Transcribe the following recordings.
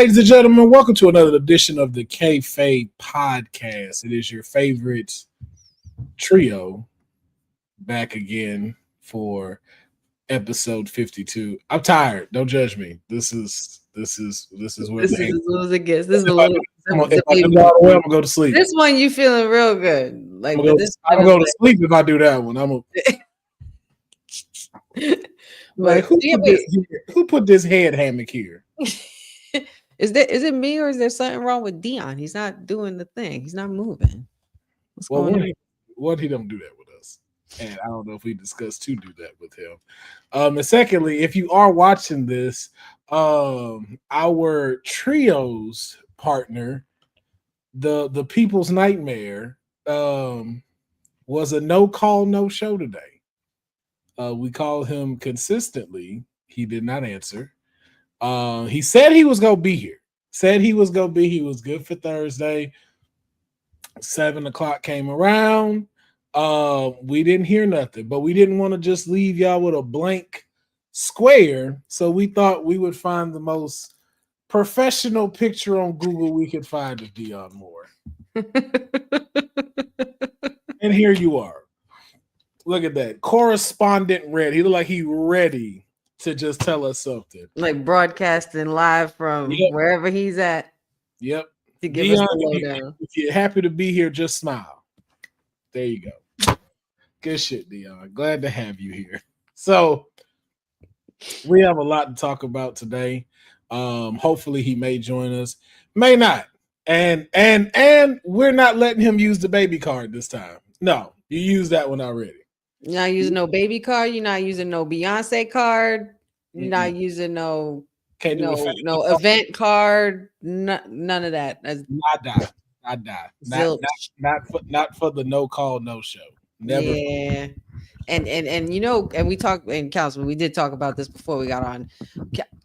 ladies and gentlemen, welcome to another edition of the Kayfabe Podcast. It is your favorite trio back again for episode 52. I'm tired. Don't judge me. This is where this is as low as it gets. This is the little. If I do that way, I'm gonna go to sleep. This one you feeling real good. Like I'm gonna go to sleep if I do that one. Like who put this head hammock here? Is it me or is there something wrong with Deonne? He's not doing the thing. He's not moving. What's going on? He don't do that with us, and I don't know if we discussed to do that with him. And secondly, if you are watching this, our trios partner, the People's Nightmare, was a no call, no show today. We called him consistently. He did not answer. He said he was gonna be here. He was good for Thursday. 7 o'clock came around. We didn't hear nothing, but we didn't want to just leave y'all with a blank square. So we thought we would find the most professional picture on Google we could find of Deonne Moore. And here you are. Look at that. Correspondent ready. He looked like he ready to just tell us something. Like broadcasting live from wherever he's at. Yep. To give us the lowdown. If you're happy to be here, just smile. There you go. Good shit, Deonne. Glad to have you here. So we have a lot to talk about today. Hopefully he may join us. May not. And we're not letting him use the baby card this time. No, you used that one already. You're not using no baby card. You're not using no Beyonce card. You're not using no event card. None of that. Not for the no call, no show. Never. Yeah. And we talked in Councilman. We did talk about this before we got on.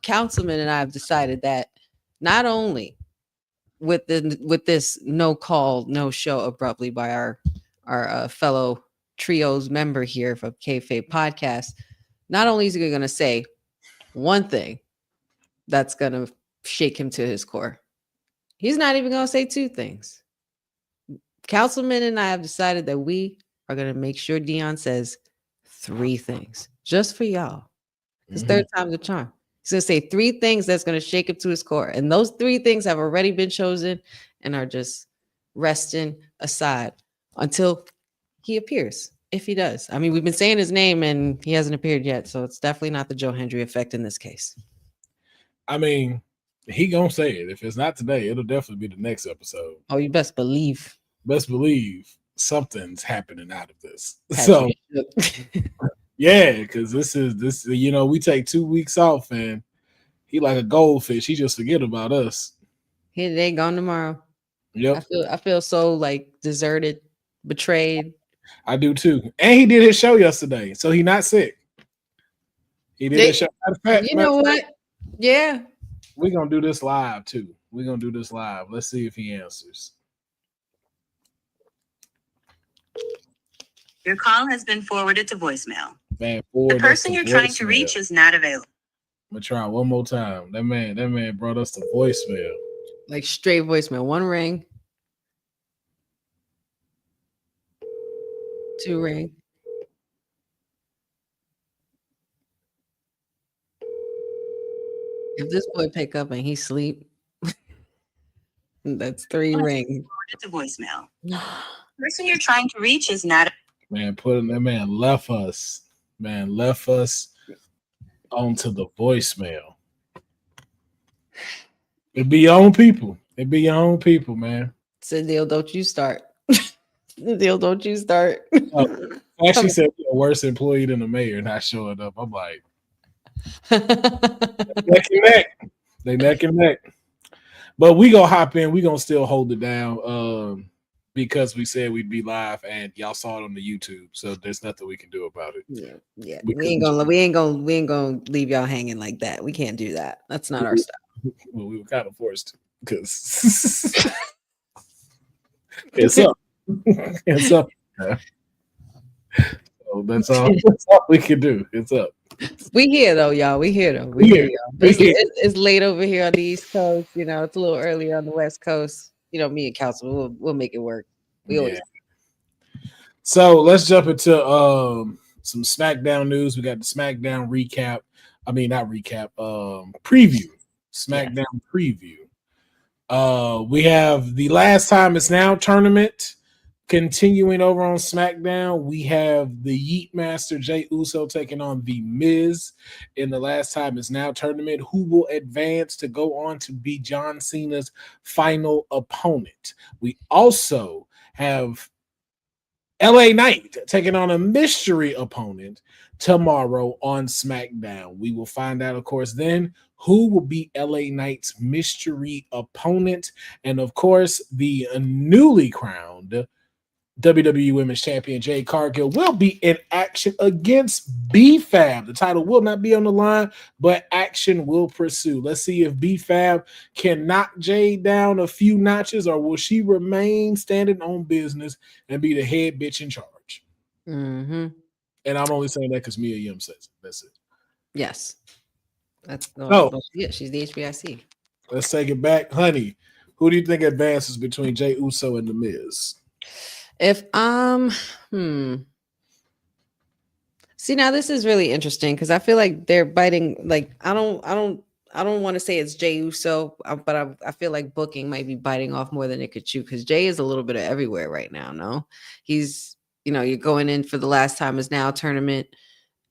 Councilman and I have decided that not only with this no call, no show abruptly by our fellow trios member here for Kayfabe Podcast, not only is he going to say one thing that's going to shake him to his core, he's not even going to say two things. Councilman and I have decided that we are going to make sure Deonne says three things just for y'all. His third time's a charm. He's going to say three things that's going to shake him to his core. And those three things have already been chosen and are just resting aside until he appears, if he does. I mean, we've been saying his name and he hasn't appeared yet, so it's definitely not the Joe Hendry effect in this case. I mean, he gonna say it. If it's not today, it'll definitely be the next episode. Oh, you best believe. Something's happening out of this. So yeah, because this we take 2 weeks off and he like a goldfish. He just forget about us. They gone tomorrow. Yep. I feel so like deserted, betrayed. I do too. And he did his show yesterday, so he's not sick. He did his show. You know what? Yeah. We're going to do this live too. Let's see if he answers. Your call has been forwarded to voicemail. Man, the person you're trying to reach is not available. I'm going to try one more time. That man brought us to voicemail. Like straight voicemail. One ring. 2 ring. If this boy pick up and he sleep, that's 3 ring. To voicemail. The person you're trying to reach is not. Man, that man left us. Onto the voicemail. It be your own people. Man. Sadil, don't you start. Actually said you're a worse employee than the mayor not showing up. I'm like, they neck and neck. But we gonna hop in. We gonna still hold it down because we said we'd be live and y'all saw it on the YouTube. So there's nothing we can do about it. Yeah. We ain't gonna leave y'all hanging like that. We can't do that. That's not our style. Well, we were kind of forced to because it's up. It's up. So that's all we can do. It's up. We here though, y'all. We here though. We We here, here. y'all. We here. It's late over here on the East Coast. You know, it's a little earlier on the West Coast. You know, me and Council, we'll make it work. We always. Yeah. So let's jump into some SmackDown news. We got the SmackDown recap. I mean, not recap. Preview. SmackDown preview. We have the Last Time Is Now tournament continuing over on SmackDown. We have the Yeet Master Jey Uso taking on the Miz in the Last Time Is Now tournament, who will advance to go on to be John Cena's final opponent. We also have LA Knight taking on a mystery opponent tomorrow on SmackDown. We will find out, of course, then who will be LA Knight's mystery opponent. And of course, the newly crowned WWE Women's Champion Jade Cargill will be in action against B-Fab. The title will not be on the line, but action will pursue. Let's see if B-Fab can knock Jade down a few notches, or will she remain standing on business and be the head bitch in charge? Mm-hmm. And I'm only saying that because Mia Yim says it. That's it. Yes. That's she's the HBIC. Let's take it back. Honey, who do you think advances between Jey Uso and The Miz? If see, now this is really interesting because I feel like they're biting. Like I don't want to say it's Jey Uso, but I feel like booking might be biting off more than it could chew because Jay is a little bit of everywhere right now. No, he's you're going in for the Last Time Is Now tournament,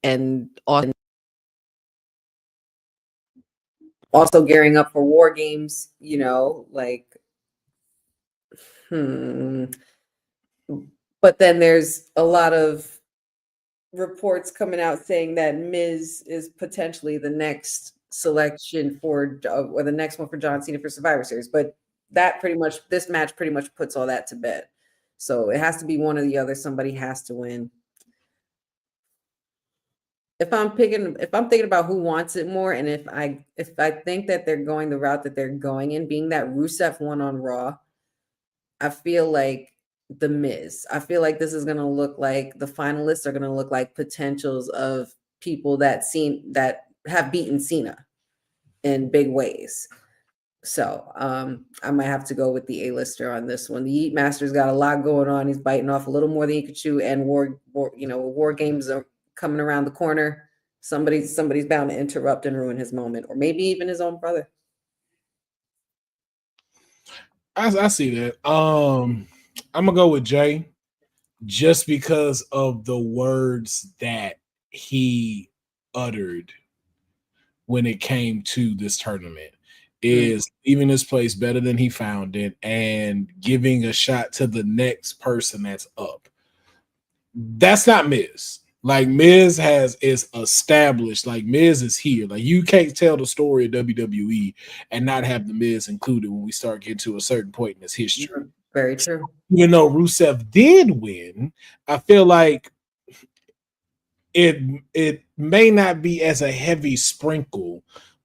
and also gearing up for War Games. But then there's a lot of reports coming out saying that Miz is potentially the next selection or the next one for John Cena for Survivor Series. But this match pretty much puts all that to bed. So it has to be one or the other. Somebody has to win. If I'm thinking about who wants it more, and if I think that they're going the route that they're going in, being that Rusev won on Raw, I feel like The Miz. I feel like this is going to look like the finalists are going to look like potentials of people that have beaten Cena in big ways. So I might have to go with the A-lister on this one. The Yeet Master's got a lot going on. He's biting off a little more than he could chew, and war games are coming around the corner. Somebody's bound to interrupt and ruin his moment, or maybe even his own brother. I see that. I'm gonna go with Jay just because of the words that he uttered when it came to this tournament. Is leaving this place better than he found it and giving a shot to the next person that's up. That's not Miz. Like Miz is established. Like Miz is here. Like you can't tell the story of WWE and not have the Miz included when we start getting to a certain point in his history. Very true. Even though Rusev did win, I feel like it may not be as a heavy sprinkle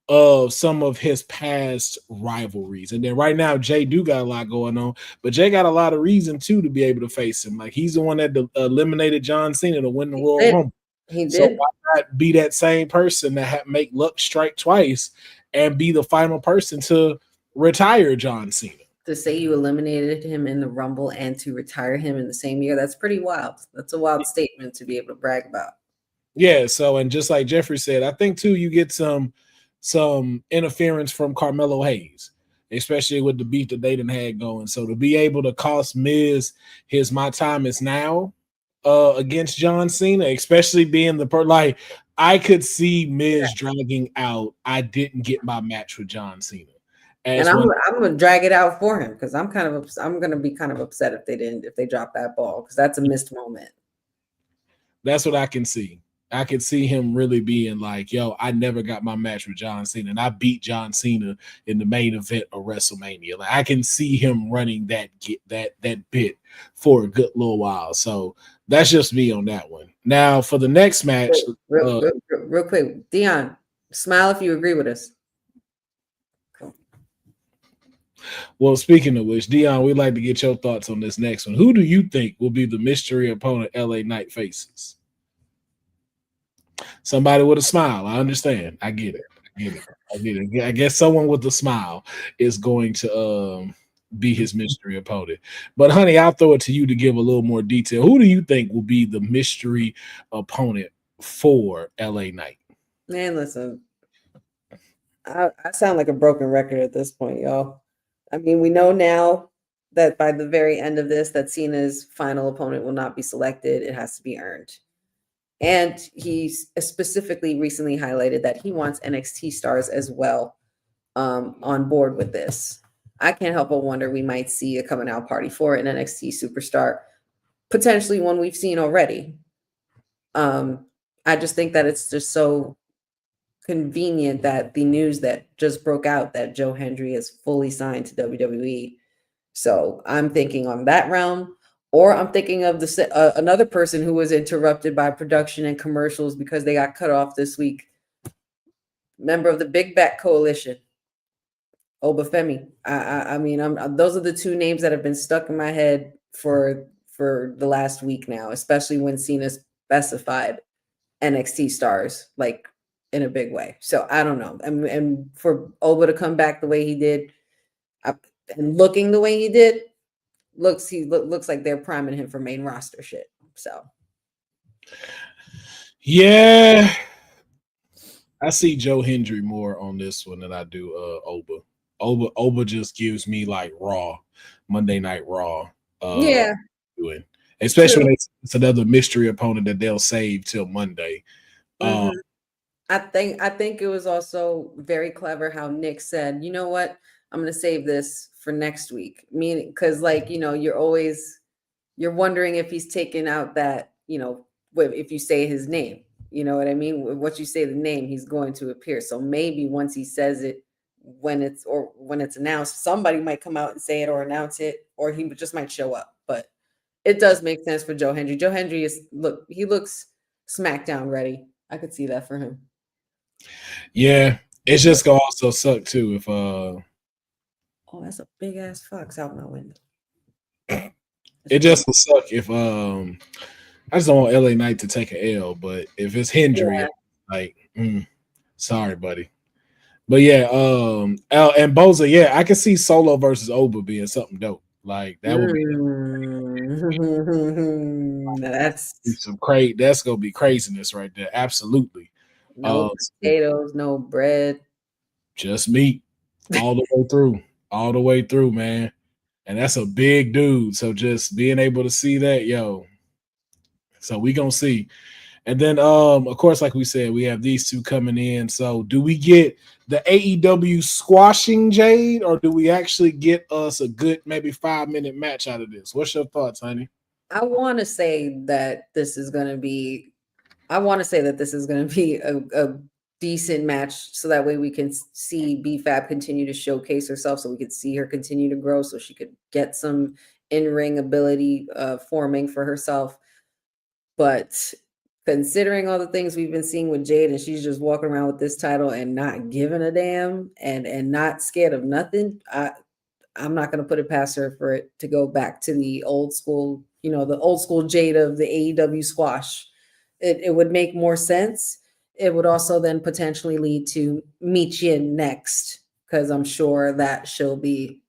of some of his past rivalries. And then right now, Jay do got a lot going on, but Jay got a lot of reason too to be able to face him. Like he's the one that eliminated John Cena to win the Royal Rumble. He did. So why not be that same person that make luck strike twice and be the final person to retire John Cena? To say you eliminated him in the Rumble and to retire him in the same year, that's pretty wild. That's a wild statement to be able to brag about. Yeah, so and just like Jeffrey said, I think too you get some interference from Carmelo Hayes, especially with the beef that they done had going. So to be able to cost Miz his My Time Is Now against John Cena, especially being like I could see Miz dragging out. I didn't get my match with John Cena, and I'm gonna drag it out for him because I'm gonna be kind of upset if they drop that ball because that's a missed moment. That's what I can see. I could see him really being like, yo, I never got my match with John Cena, and I beat John Cena in the main event of WrestleMania. Like I can see him running that bit for a good little while. So that's just me on that one. Now for the next match, real quick, Deonne, smile if you agree with us. Cool. Well, speaking of which, Deonne, we'd like to get your thoughts on this next one. Who do you think will be the mystery opponent LA Knight faces? Somebody with a smile. I understand. I get it. I get it. I guess someone with a smile is going to be his mystery opponent. But honey, I'll throw it to you to give a little more detail. Who do you think will be the mystery opponent for LA Knight? Man, listen, I sound like a broken record at this point, y'all. I mean, we know now that by the very end of this, that Cena's final opponent will not be selected. It has to be earned. And he specifically recently highlighted that he wants NXT stars as well on board with this. I can't help but wonder we might see a coming out party for an NXT superstar, potentially one we've seen already. I just think that it's just so convenient that the news that just broke out that Joe Hendry is fully signed to WWE. So I'm thinking on that realm, or I'm thinking of another person who was interrupted by production and commercials because they got cut off this week. Member of the Big Back Coalition, Obafemi. I mean, those are the two names that have been stuck in my head for the last week now, especially when Cena specified NXT stars like in a big way. So I don't know. And for Oba to come back the way he did, and looking the way he did, looks like they're priming him for main roster shit. So yeah, I see Joe Hendry more on this one than I do Oba. Oba just gives me like Raw, Monday Night Raw. Yeah, doing, especially when it's another mystery opponent that they'll save till Monday. I think it was also very clever how Nick said, you know what, I'm gonna save this for next week. Meaning, because like you're wondering if he's taken out that if you say his name, you know what I mean. Once you say the name, he's going to appear. So maybe once he says it, when it's announced, somebody might come out and say it or announce it, or he just might show up. But it does make sense for Joe Hendry. Joe Hendry he looks SmackDown ready. I could see that for him. Yeah, it's just gonna also suck too if oh, that's a big ass fox out my window. It just will suck if I just don't want LA Knight to take an L, but if it's Hendry, like sorry, buddy. But yeah, and Boza, yeah, I can see Solo versus Oba being something dope. Like that would be that's that's gonna be craziness right there. Absolutely. No potatoes, no bread. Just meat all the way through, man. And that's a big dude. So just being able to see that, yo. So we gonna see. And then of course, like we said, we have these two coming in. So do we get the AEW squashing Jade, or do we actually get us a good maybe 5-minute match out of this? What's your thoughts, honey? I want to say that this is going to be a decent match, so that way we can see BFAB continue to showcase herself, so we could see her continue to grow, so she could get some in-ring ability forming for herself. But considering all the things we've been seeing with Jade, and she's just walking around with this title and not giving a damn and not scared of nothing, I'm not going to put it past her for it to go back to the old school, the old school Jade of the AEW squash. It would make more sense. It would also then potentially lead to Michin next, because I'm sure that she'll be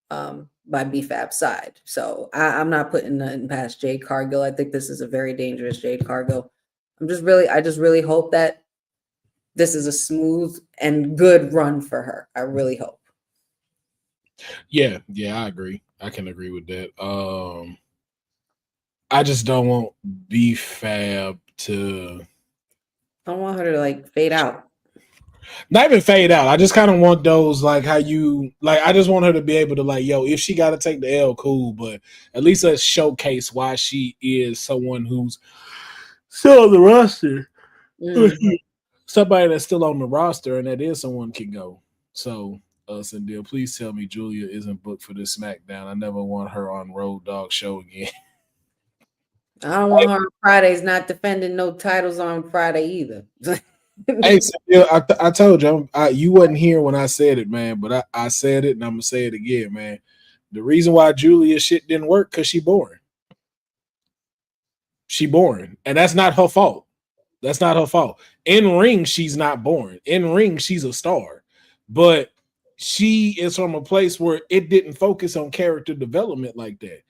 by BFAB's side. So I'm not putting nothing past Jade Cargill. I think this is a very dangerous Jade Cargill. I just really hope that this is a smooth and good run for her. I really hope. Yeah, I agree. I can agree with that. I just don't want BFAB to. I don't want her to like fade out. Not even fade out. I just kind of want those like how you like. I just want her to be able to like, yo, if she got to take the L, cool. But at least let's showcase why she is someone who's still on the roster. Mm-hmm. Somebody that's still on the roster, and that is someone can go. So. Deal, please tell me Julia isn't booked for this SmackDown. I never want her on Road Dogg show again. I don't want her on Fridays not defending no titles on Friday either. Hey, I told you, you wasn't here when I said it, man, but I said it, and I'm going to say it again, man. The reason why Julia shit didn't work, because she boring. She boring, and that's not her fault. That's not her fault. In ring, she's not boring. In ring, she's a star. But she is from a place where it didn't focus on character development like that.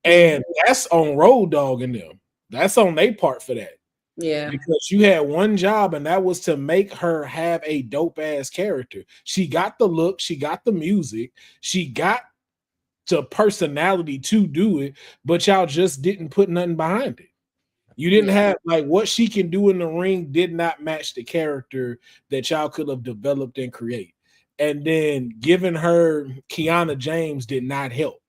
And that's on Road Dogg and them. That's on their part for that. Yeah. Because you had one job, and that was to make her have a dope ass character. She got the look, she got the music, she got the personality to do it, but y'all just didn't put nothing behind it. You didn't have like what she can do in the ring did not match the character that y'all could have developed and create. And then giving her Kiana James did not help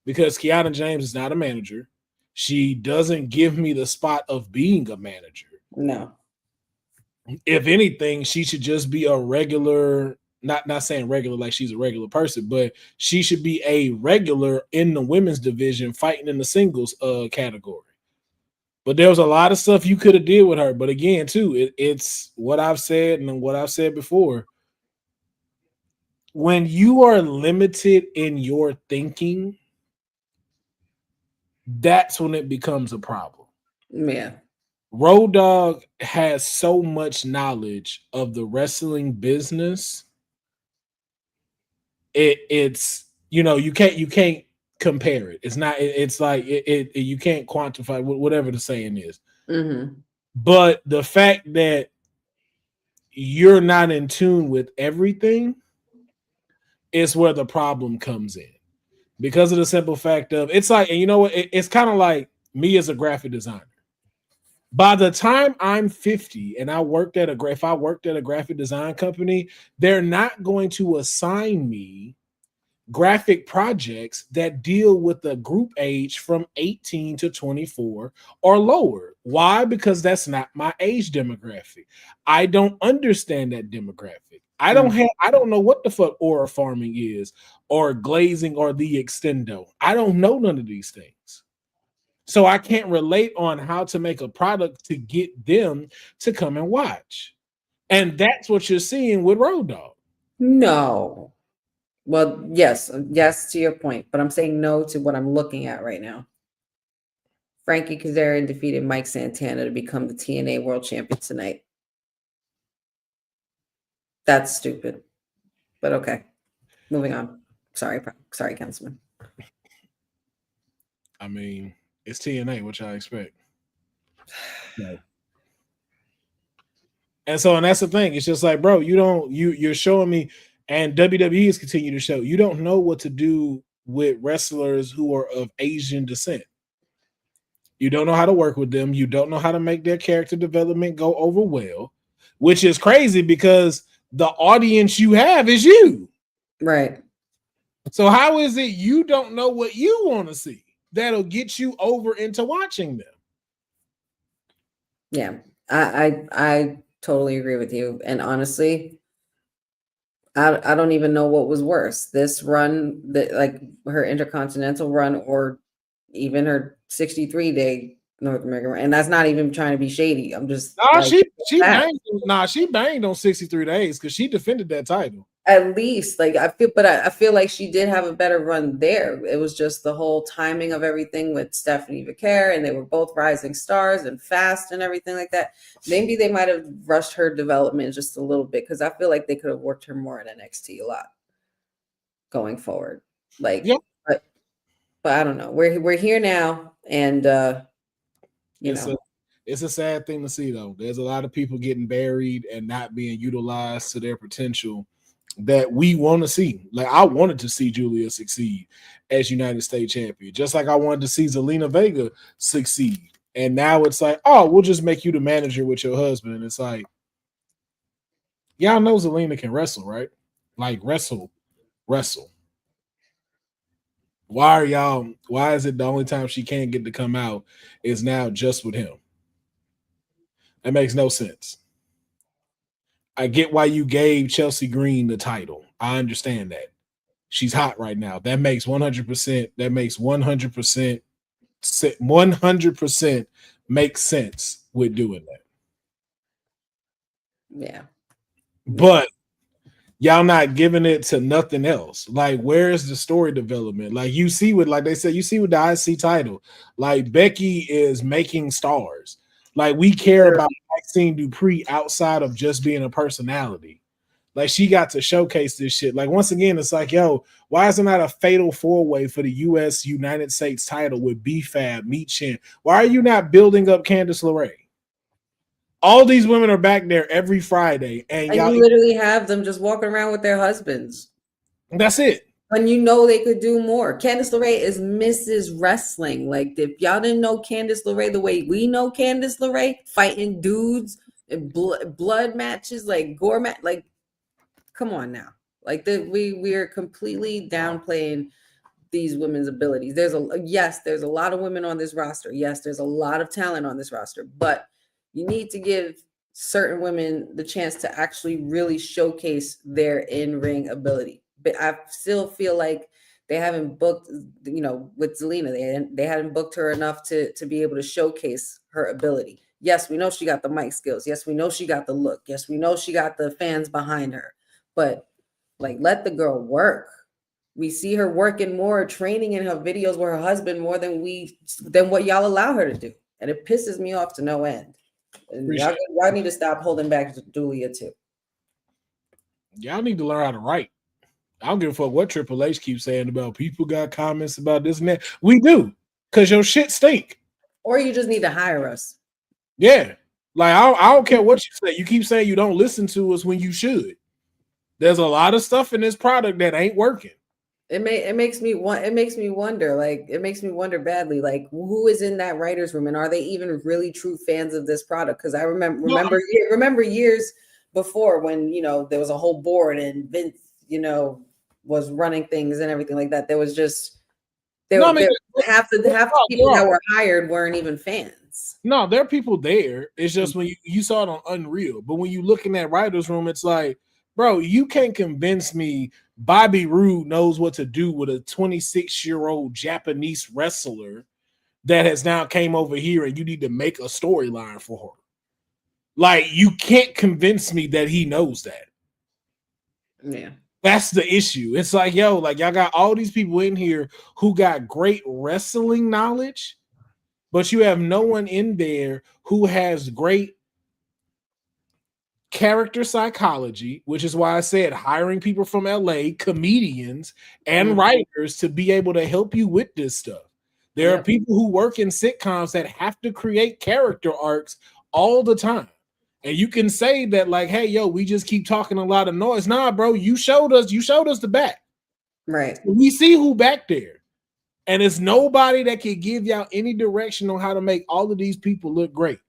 because Kiana James is not a manager. She doesn't give me the spot of being a manager. No. If anything, she should just be a regular, not saying regular like she's a regular person, but she should be a regular in the women's division fighting in the singles category. But there was a lot of stuff you could have did with her. But again, too, it's what I've said and what I've said before. When you are limited in your thinking, that's when it becomes a problem. Yeah. Road Dogg has so much knowledge of the wrestling business. It's you can't compare it. It's not. It's like you can't quantify whatever the saying is. Mm-hmm. But the fact that you're not in tune with everything is where the problem comes in. Because of the simple fact of it's like, and you know what? It's kind of like me as a graphic designer. By the time I'm 50 and if I worked at a graphic design company, they're not going to assign me graphic projects that deal with the group age from 18 to 24 or lower. Why? Because that's not my age demographic. I don't understand that demographic. I don't know what the fuck aura farming is or glazing or the extendo. I don't know none of these things. So I can't relate on how to make a product to get them to come and watch. And that's what you're seeing with Road Dogg. No. Well, yes to your point, but I'm saying no to what I'm looking at right now. Frankie Kazarian defeated Mike Santana to become the TNA World Champion tonight. That's stupid. But okay. Moving on. Sorry, Councilman. I mean, it's TNA, which I expect. No. And that's the thing. It's just like, bro, you're showing me, and WWE is continue to show you don't know what to do with wrestlers who are of Asian descent. You don't know how to work with them. You don't know how to make their character development go over well, which is crazy because the audience you have is you. Right. So how is it you don't know what you want to see that'll get you over into watching them? Yeah, I totally agree with you. And honestly, I don't even know what was worse. This run, like her Intercontinental run, or even her 63-day North American run. And that's not even trying to be shady. I'm just she banged on 63 days because she defended that title. At least, like I feel like she did have a better run there. It was just the whole timing of everything with Stephanie Vicaire, and they were both rising stars and fast and everything like that. Maybe they might have rushed her development just a little bit because I feel like they could have worked her more in NXT a lot going forward. Like, yeah. but I don't know. We're here now, and it's a sad thing to see though. There's a lot of people getting buried and not being utilized to their potential that we want to see. Like I wanted to see Julia succeed as United States champion, just like I wanted to see Zelina Vega succeed. And now it's like, oh, we'll just make you the manager with your husband. And it's like, y'all know Zelina can wrestle, right? Like wrestle. Why is it the only time she can't get to come out is now just with him? That makes no sense. I get why you gave Chelsea Green the title. I understand that. She's hot right now. That makes 100%. That makes 100% makes sense with doing that. Yeah. But y'all not giving it to nothing else. Like, where's the story development? Like you see with, like they said, you see with the IC title, like Becky is making stars. Like we care about Maxine Dupree outside of just being a personality. Like she got to showcase this shit. Like once again, it's like, yo, why is it not a fatal four-way for the U.S. United States title with B-Fab, Meat Chin? Why are you not building up Candice LeRae? All these women are back there every Friday, and you y'all literally have them just walking around with their husbands. That's it. When you know they could do more. Candice LeRae is Mrs. Wrestling. Like if y'all didn't know Candice LeRae the way we know Candice LeRae, fighting dudes and blood matches, like gore match, like come on now. Like we are completely downplaying these women's abilities. There's a lot of women on this roster. Yes, there's a lot of talent on this roster, but you need to give certain women the chance to actually really showcase their in-ring ability. But I still feel like they haven't booked, with Zelina, they hadn't booked her enough to be able to showcase her ability. Yes, we know she got the mic skills. Yes, we know she got the look. Yes, we know she got the fans behind her. But like, let the girl work. We see her working more, training in her videos with her husband more than what y'all allow her to do, and it pisses me off to no end. And y'all need to stop holding back Julia too. Y'all need to learn how to write. I don't give a fuck what Triple H keeps saying about people got comments about this and that. We do, because your shit stink. Or you just need to hire us. Yeah. Like, I don't care what you say. You keep saying you don't listen to us when you should. There's a lot of stuff in this product that ain't working. It makes me wonder. Like, it makes me wonder badly. Like, who is in that writer's room, and are they even really true fans of this product? Because I remember years before when there was a whole board and Vince was running things and everything like that. There was just half the people that were hired weren't even fans. No, there are people there. It's just when you saw it on Unreal, but when you look in that writer's room, it's like, bro, you can't convince me Bobby Roode knows what to do with a 26-year-old Japanese wrestler that has now came over here, and you need to make a storyline for her. Like, you can't convince me that he knows that. Yeah. That's the issue. It's like, yo, like y'all got all these people in here who got great wrestling knowledge, but you have no one in there who has great character psychology, which is why I said hiring people from LA, comedians and writers to be able to help you with this stuff. There are people who work in sitcoms that have to create character arcs all the time. And you can say that, like, hey, yo, we just keep talking a lot of noise. Nah, bro, you showed us the back. Right. We see who back there. And it's nobody that can give y'all any direction on how to make all of these people look great.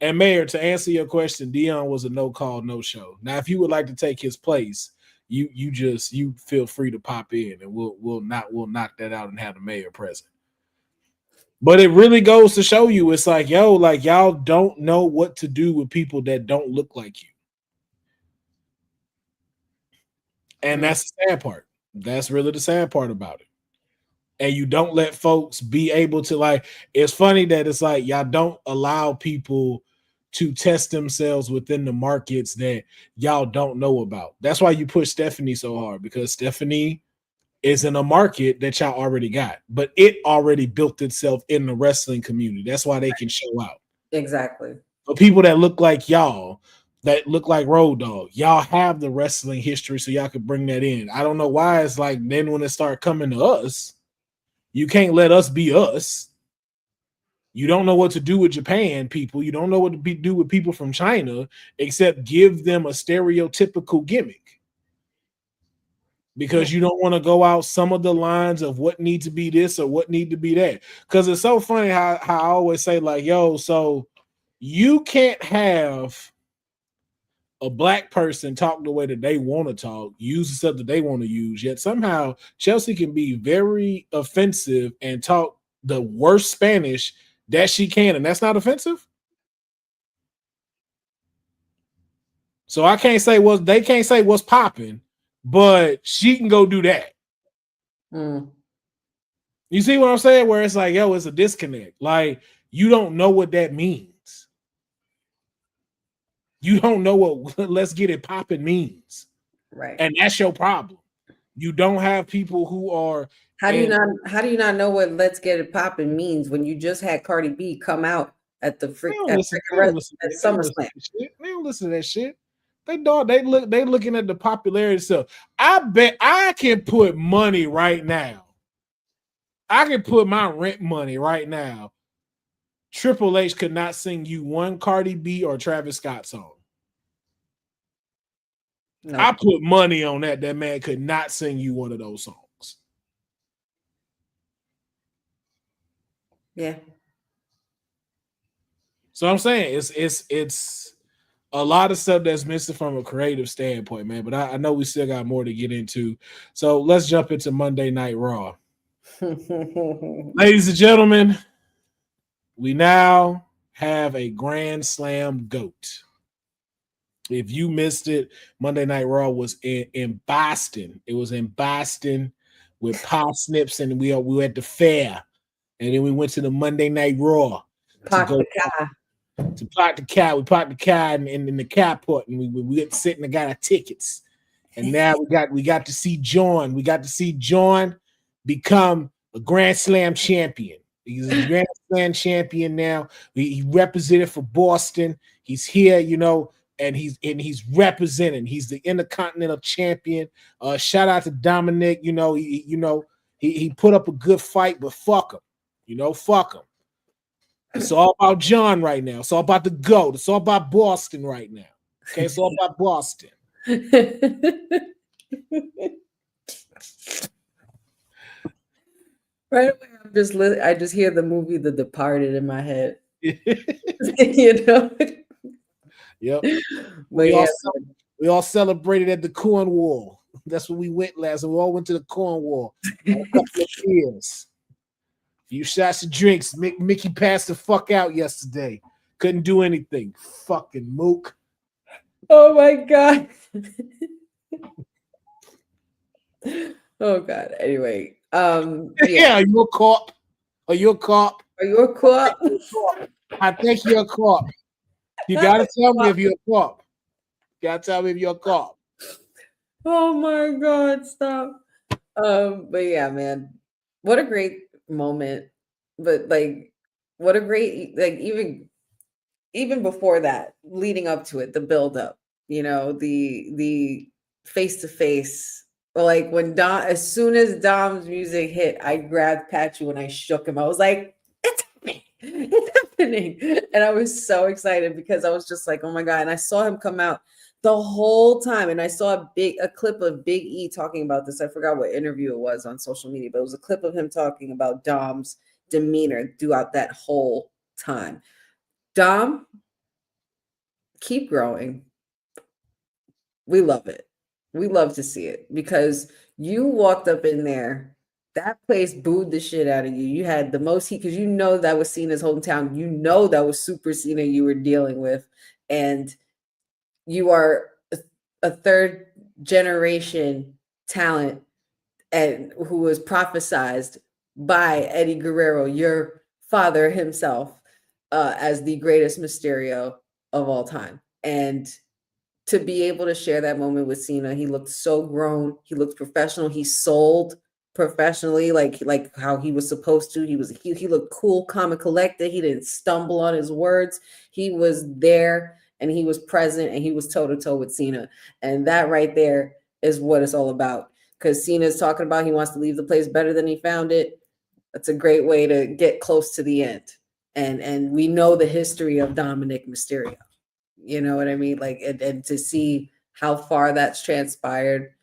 And Mayor, to answer your question, Deonne was a no call, no show. Now, if you would like to take his place, you feel free to pop in, and we'll knock that out and have the mayor present. But it really goes to show you, it's like, yo, like y'all don't know what to do with people that don't look like you. And that's the sad part. That's really the sad part about it. And you don't let folks be able to, like, it's funny that it's like y'all don't allow people to test themselves within the markets that y'all don't know about. That's why you push Stephanie so hard, because Stephanie is in a market that y'all already got, but it already built itself in the wrestling community. That's why they can show out. Exactly. But people that look like y'all, that look like Road Dogg, y'all have the wrestling history, so y'all could bring that in. I don't know why it's like then when it start coming to us, you can't let us be us. You don't know what to do with Japan people. You don't know what to do with people from China, except give them a stereotypical gimmick. Because you don't want to go out some of the lines of what needs to be this or what need to be that. Because it's so funny how I always say, like, yo, so you can't have a black person talk the way that they want to talk, use the stuff that they want to use, yet somehow Chelsea can be very offensive and talk the worst Spanish that she can, and that's not offensive. So I can't say they can't say what's popping, but she can go do that. You see what I'm saying? Where it's like, yo, it's a disconnect. Like, you don't know what that means. You don't know what let's get it popping means. Right. And that's your problem. You don't have people who are how do you not know what let's get it popping means when you just had Cardi B come out at the They don't at listen. They don't freaking listen. at They don't listen SummerSlam. to that shit. They don't listen to that shit. They don't. They looking at the popularity stuff. I bet I can put money right now. I can put my rent money right now. Triple H could not sing you one Cardi B or Travis Scott song. I No, put money on that. That man could not sing you one of those songs. yeah, So I'm saying it's a lot of stuff that's missing from a creative standpoint, man. But I know we still got more to get into. So let's jump into Monday Night Raw. Ladies and gentlemen, we now have a Grand Slam GOAT. If you missed it, Monday Night Raw was in Boston. It was in Boston with Pop Snips, and we were at the fair. And then we went to the Monday Night Raw to Park go the car. to park the car. We parked the car in the carport, and we had to sit and got our tickets. And now we got to see John. We got to see John become a Grand Slam champion. He's a Grand Slam champion now. He represented for Boston. He's here, and he's representing. He's the Intercontinental champion. Shout out to Dominic. He put up a good fight, but fuck him. Fuck him. It's all about John right now. It's all about the GOAT. It's all about Boston right now. Okay, it's all about Boston. Right away, I just hear the movie The Departed in my head. Yep. But We all celebrated at the Corn Wall. That's where we went last. We all went to the Corn Wall. A couple of beers. Few shots of drinks. Mickey passed the fuck out yesterday. Couldn't do anything. Fucking mook. Oh my god. Oh god. Anyway, yeah. Are you a cop? Are you a cop? Are you a cop? I think you're a cop. You gotta tell me if you're a cop. You gotta tell me if you're a cop. Oh my god, stop. But yeah, man, what a great moment. But like, what a great, like, even before that, leading up to it, the build up, the face to face. Like when as soon as Dom's music hit, I grabbed Patrick and I shook him. I was like, it's happening. It's happening. And I was so excited because I was just like, oh my God. And I saw him come out the whole time. And I saw a clip of Big E talking about this. I forgot what interview it was on social media, but it was a clip of him talking about Dom's demeanor throughout that whole time. Dom, keep growing. We love it. We love to see it because you walked up in there. That place booed the shit out of you. You had the most heat because that was Cena's hometown. That was Super Cena you were dealing with. And you are a third generation talent and who was prophesized by Eddie Guerrero, your father himself, as the greatest Mysterio of all time. And to be able to share that moment with Cena, he looked so grown. He looked professional. He sold professionally, like how he was supposed to. He looked cool, calm, and collected. He didn't stumble on his words. He was there and he was present and he was toe to toe with Cena. And that right there is what it's all about. Because Cena's talking about he wants to leave the place better than he found it. That's a great way to get close to the end. And we know the history of Dominic Mysterio. You know what I mean? Like, and to see how far that's transpired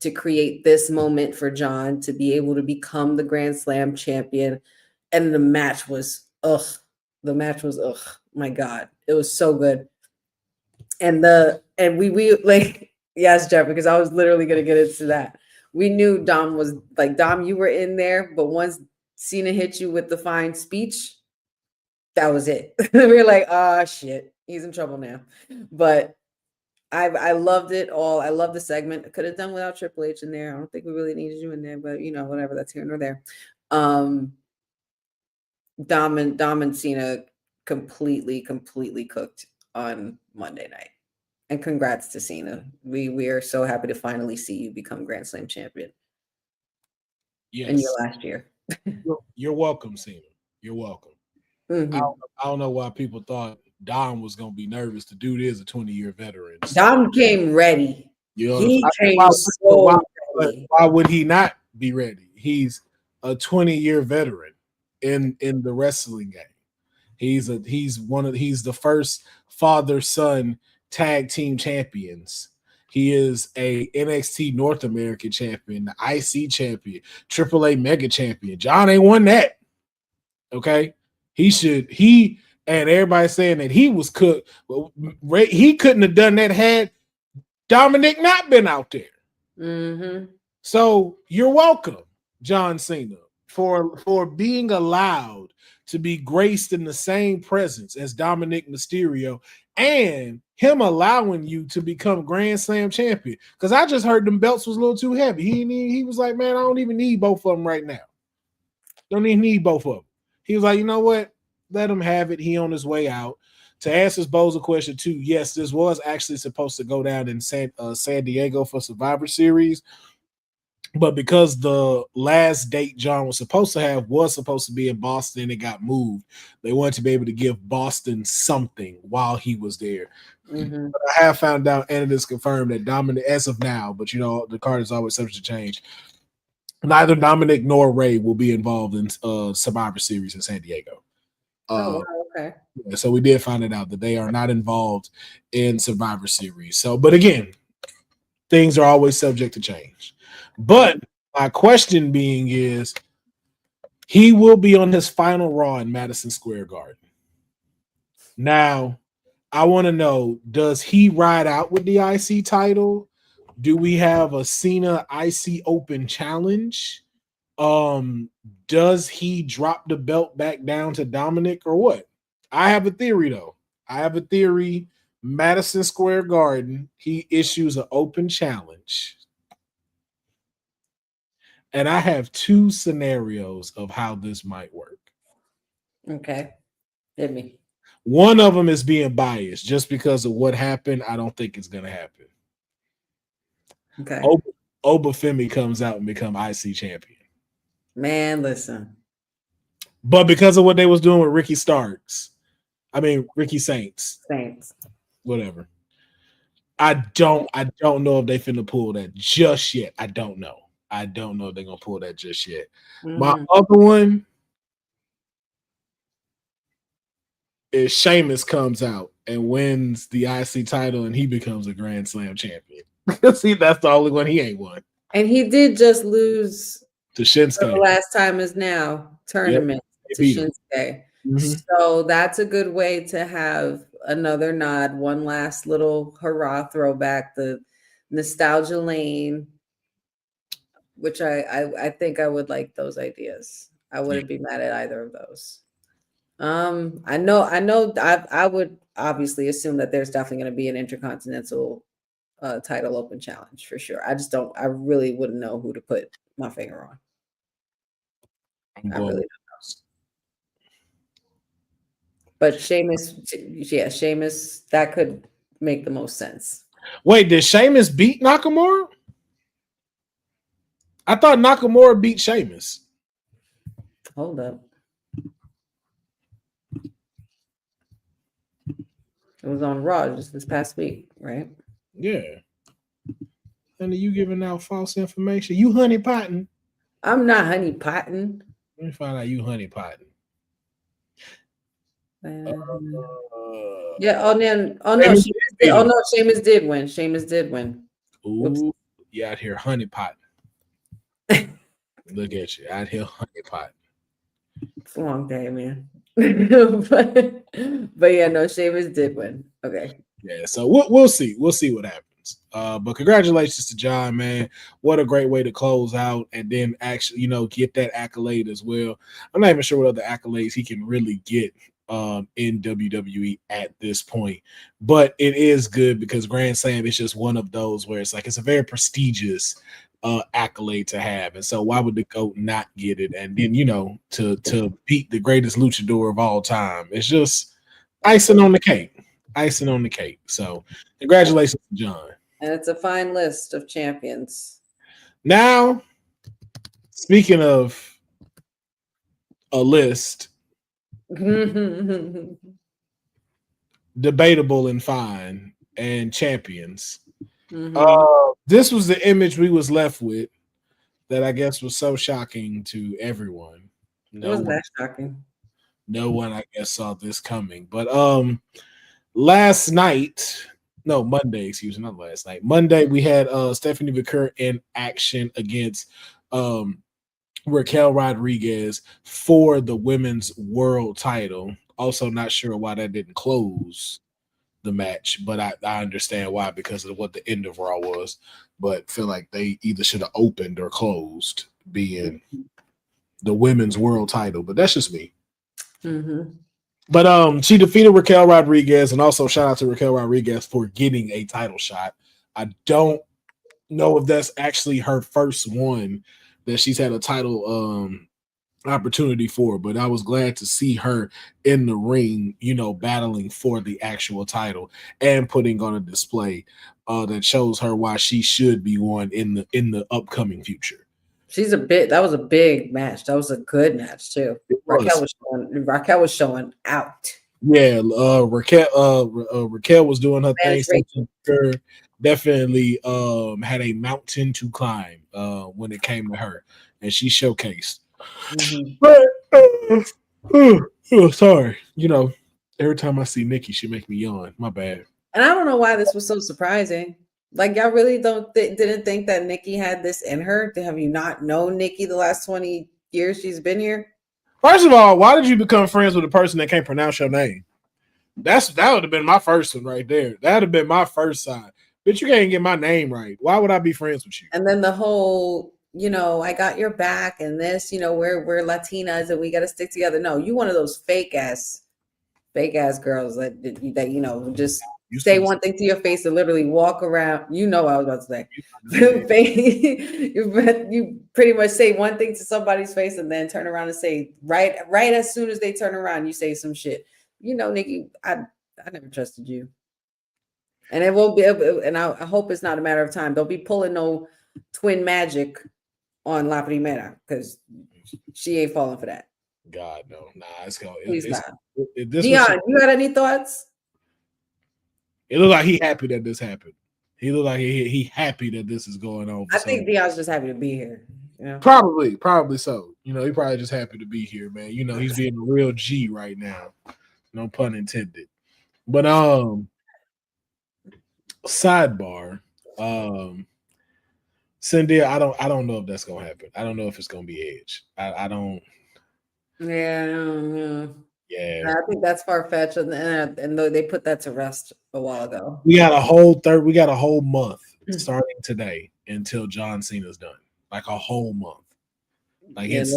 to create this moment for John to be able to become the Grand Slam champion. And the match was, my God, it was so good. And we like, yes, Jeff, because I was literally going to get into that. We knew Dom was like, Dom, you were in there, but once Cena hit you with the fine speech, that was it. We were like, oh shit, he's in trouble now. But I loved it all. I love the segment. I could have done without Triple H in there. I don't think we really needed you in there, but whatever, that's here nor there. Dom and Cena completely cooked on Monday night. And congrats to Cena. We are so happy to finally see you become Grand Slam champion. Yes. In your last year. You're welcome, Cena. You're welcome. I don't know why people thought Dom was going to be nervous. The dude is a 20-year veteran. So, Dom came ready. you know, He came why, so ready. why would he not be ready? He's a 20-year veteran in the wrestling game. He's the first father-son tag team champions. He is a NXT North American champion, the IC champion, AAA Mega champion. John ain't won that. Okay, he and everybody's saying that he was cooked. Well, he couldn't have done that had Dominic not been out there. Mm-hmm. So you're welcome, John Cena, for being allowed to be graced in the same presence as Dominic Mysterio and him allowing you to become Grand Slam champion. Because I just heard them belts was a little too heavy. He was like, man, I don't even need both of them right now. Don't even need both of them. He was like, you know what? Let him have it. He on his way out. To answer Bo's question too, yes, this was actually supposed to go down in San Diego for Survivor Series. But because the last date John was supposed to be in Boston, it got moved. They wanted to be able to give Boston something while he was there. Mm-hmm. But I have found out, and it is confirmed that Dominic, as of now, but you know, the card is always subject to change. Neither Dominic nor Ray will be involved in Survivor Series in San Diego. Okay. So we did find it out that they are not involved in Survivor Series. So, but again, things are always subject to change. But my question being is, he will be on his final Raw in Madison Square Garden. Now, I want to know, does he ride out with the IC title? Do we have a Cena IC Open challenge? Does he drop the belt back down to Dominic or what? I have a theory though. Madison Square Garden, he issues an open challenge. And I have two scenarios of how this might work. Okay. Hit me. One of them is being biased just because of what happened. I don't think it's going to happen. Okay. Obafemi comes out and become IC champion. Man, listen. But because of what they was doing with Ricky Saints. Whatever. I don't know if they finna pull that just yet. I don't know if they're gonna pull that just yet. Mm-hmm. My other one is Sheamus comes out and wins the IC title and he becomes a Grand Slam champion. See, that's the only one he ain't won. And he did just lose to Shinsuke. The last time is now tournament to Shinsuke. Mm-hmm. So that's a good way to have another nod, one last little hurrah throwback, the nostalgia lane, which I think I would like those ideas. I wouldn't be mad at either of those. I would obviously assume that there's definitely going to be an Intercontinental title open challenge for sure. I really wouldn't know who to put my finger on. I really don't know. But Sheamus, that could make the most sense. Wait, did Sheamus beat Nakamura? I thought Nakamura beat Sheamus. Hold up. It was on Raw just this past week, right? Yeah. And you giving out false information. You honeypotting. I'm not honeypotting. Let me find out you honeypotting. Sheamus did win. Sheamus did win. Ooh, you out here honeypotting. Look at you out here honeypotting. It's a long day, man. but yeah, no, Sheamus did win. Okay. Yeah, so we'll see. We'll see what happens. But congratulations to John, man. What a great way to close out and then actually, get that accolade as well. I'm not even sure what other accolades he can really get in WWE at this point, but it is good because Grand Slam is just one of those where it's a very prestigious accolade to have, and so why would the GOAT not get it? And then to beat the greatest luchador of all time, it's just icing on the cake. So congratulations to John, and it's a fine list of champions. Now, speaking of a list, debatable and fine, and champions. Mhm. This was the image we was left with that I guess was so shocking to everyone. It No wasn't one, that shocking. no one, I guess, saw this coming. But last night, no, Monday, excuse me, not last night. Monday, we had Stephanie McCurry in action against um Raquel Rodriguez for the women's world title. Also, not sure why that didn't close the match, but I understand why because of what the end of Raw was. But feel like they either should have opened or closed, being the women's world title. But that's just me. Mhm. But she defeated Raquel Rodriguez, and also shout out to Raquel Rodriguez for getting a title shot. I don't know if that's actually her first one that she's had a title opportunity for, but I was glad to see her in the ring, battling for the actual title and putting on a display that shows her why she should be one in the upcoming future. That was a big match. That was a good match too. It Raquel was. was showing out. Yeah, Raquel was doing her thing. Spanish Rachel. Definitely had a mountain to climb when it came to her, and she showcased. Mhm. But sorry, every time I see Nikki, she make me yawn. My bad. And I don't know why this was so surprising. Like y'all really didn't think that Nikki had this in her. Have you not known Nikki the last 20 years she's been here? First of all, why did you become friends with a person that can't pronounce your name? That would have been my first one right there. That would have been my first sign. Bitch, you can't get my name right. Why would I be friends with you? And then the whole, I got your back and this, we're Latinas and we got to stick together. No, you one of those fake ass girls that just say one thing to your face and literally walk around. You know what I was about to say. You pretty much say one thing to somebody's face and then turn around and say right as soon as they turn around, you say some shit. Nikki, I never trusted you. And it won't be, and I hope it's not a matter of time. They'll be pulling no twin magic on La Primera because she ain't falling for that. God, no. Nah, it's going. Please not. Deonne, you got any thoughts? It looked like he happy that this happened. He looked like he happy that this is going on. I think Deonne's just happy to be here. Probably so. He probably just happy to be here, man. He's being a real G right now. No pun intended. But sidebar, Cynthia, I don't know if that's gonna happen. I don't know if it's gonna be Edge. I don't. Yeah. Yeah, I think that's far fetched, and they put that to rest a while ago. we got a whole month starting today until John Cena's done. Like a whole month. Like it's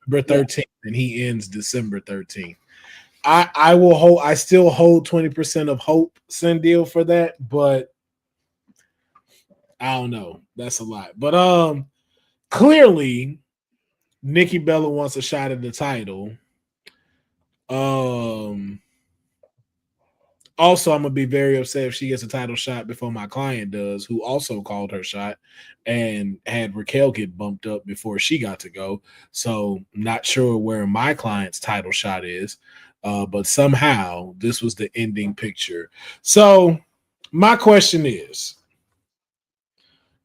December 13th, and he ends December 13th. I still hold 20% of hope, Cynthia, for that, but I don't know. That's a lot. But clearly Nikki Bella wants a shot at the title. Also, I'm gonna be very upset if she gets a title shot before my client does, who also called her shot and had Raquel get bumped up before she got to go. So, not sure where my client's title shot is, but somehow this was the ending picture. So, my question is,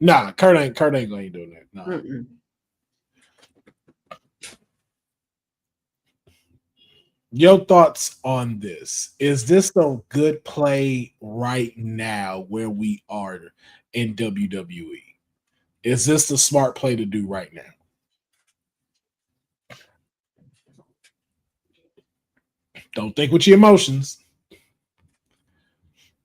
Kurt ain't gonna ain't doing that. Nah. Mm-mm. Your thoughts on this? Is this a good play right now where we are in WWE? Is this the smart play to do right now? Don't think with your emotions.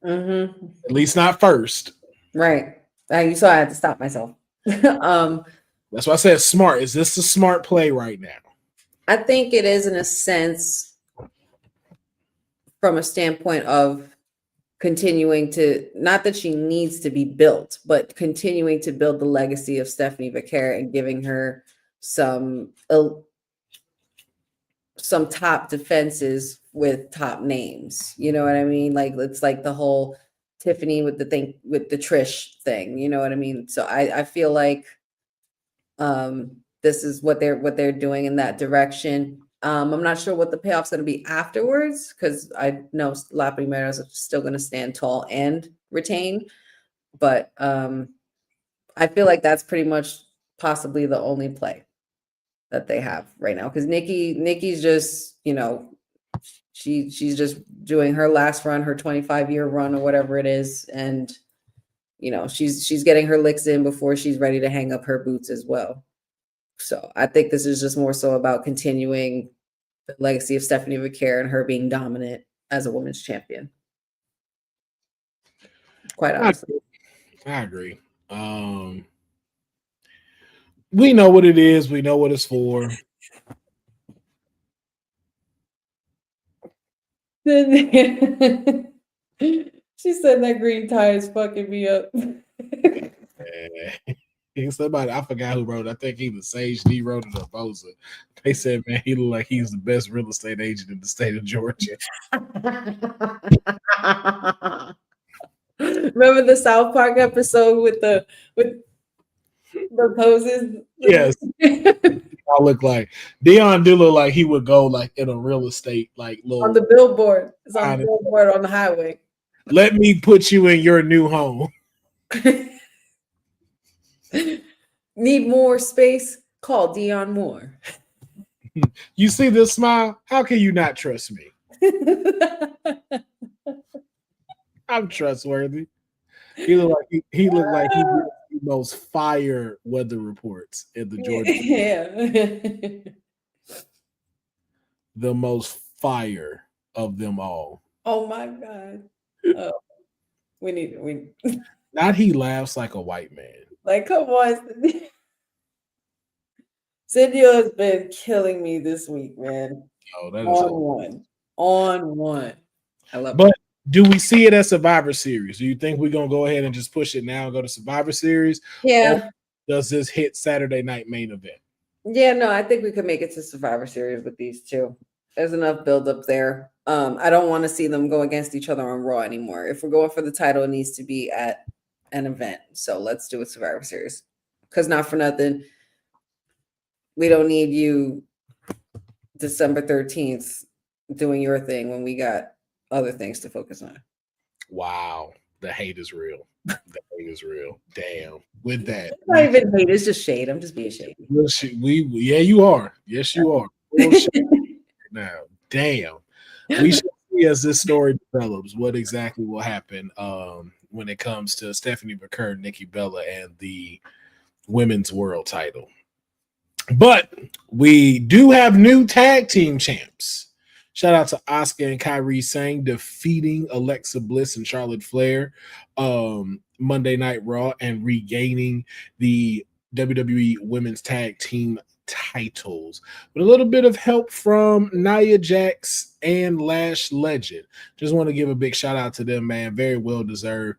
Mm-hmm. At least not first. Right. You saw I had to stop myself. That's why I said smart. Is this the smart play right now? I think it is in a sense from a standpoint of continuing to, not that she needs to be built, but continuing to build the legacy of Stephanie Becerra and giving her some top defenses with top names. You know what I mean? Like it's like the whole Tiffany with the Trish thing. You know what I mean? So I feel like this is what they're doing in that direction. I'm not sure what the payoff's going to be afterwards because I know Lapping Meadows are still going to stand tall and retain. But I feel like that's pretty much possibly the only play that they have right now because Nikki's just, she's just doing her last run, her 25-year run or whatever it is, and she's getting her licks in before she's ready to hang up her boots as well. So I think this is just more so about continuing the legacy of Stephanie Vaquer and her being dominant as a women's champion. Quite honestly. I agree. We know what it is. We know what it's for. She said that green tie is fucking me up. Somebody, I forgot who wrote it. I think either Sage D wrote it or Boza. They said, man, he looked like he's the best real estate agent in the state of Georgia. Remember the South Park episode with the poses? Yes. I look like Deonne do look like he would go like in a real estate like little on the billboard. It's on the billboard on the highway. Let me put you in your new home. Need more space? Call Deonne Moore. You see this smile? How can you not trust me? I'm trustworthy. He looked like he gives the most fire weather reports in the Georgia. Yeah. The most fire of them all. Oh my God. Oh, we Not he laughs like a white man. Like, come on. Cynthia has been killing me this week, man. Oh, that is on one. I love it. Do we see it as Survivor Series? Do you think we're going to go ahead and just push it now and go to Survivor Series? Yeah. Or does this hit Saturday night main event? Yeah, no, I think we could make it to Survivor Series with these two. There's enough build up there. I don't want to see them go against each other on Raw anymore. If we're going for the title, it needs to be at an event. So let's do a Survivor Series. Because not for nothing, we don't need you December 13th doing your thing when we got other things to focus on. Wow. The hate is real. The hate is real. Damn. With that. It's not even hate. It's just shade. I'm just being shady. Yeah, you are. Yes, you are. Now, damn. We should see as this story develops what exactly will happen when it comes to Stephanie Vaquer, Nikki Bella, and the women's world title. But we do have new tag team champs. Shout out to Asuka and Kairi Sane defeating Alexa Bliss and Charlotte Flair Monday Night Raw and regaining the WWE Women's Tag Team titles with a little bit of help from Nia Jax and Lash Legend. Just want to give a big shout out to them, man. Very well deserved.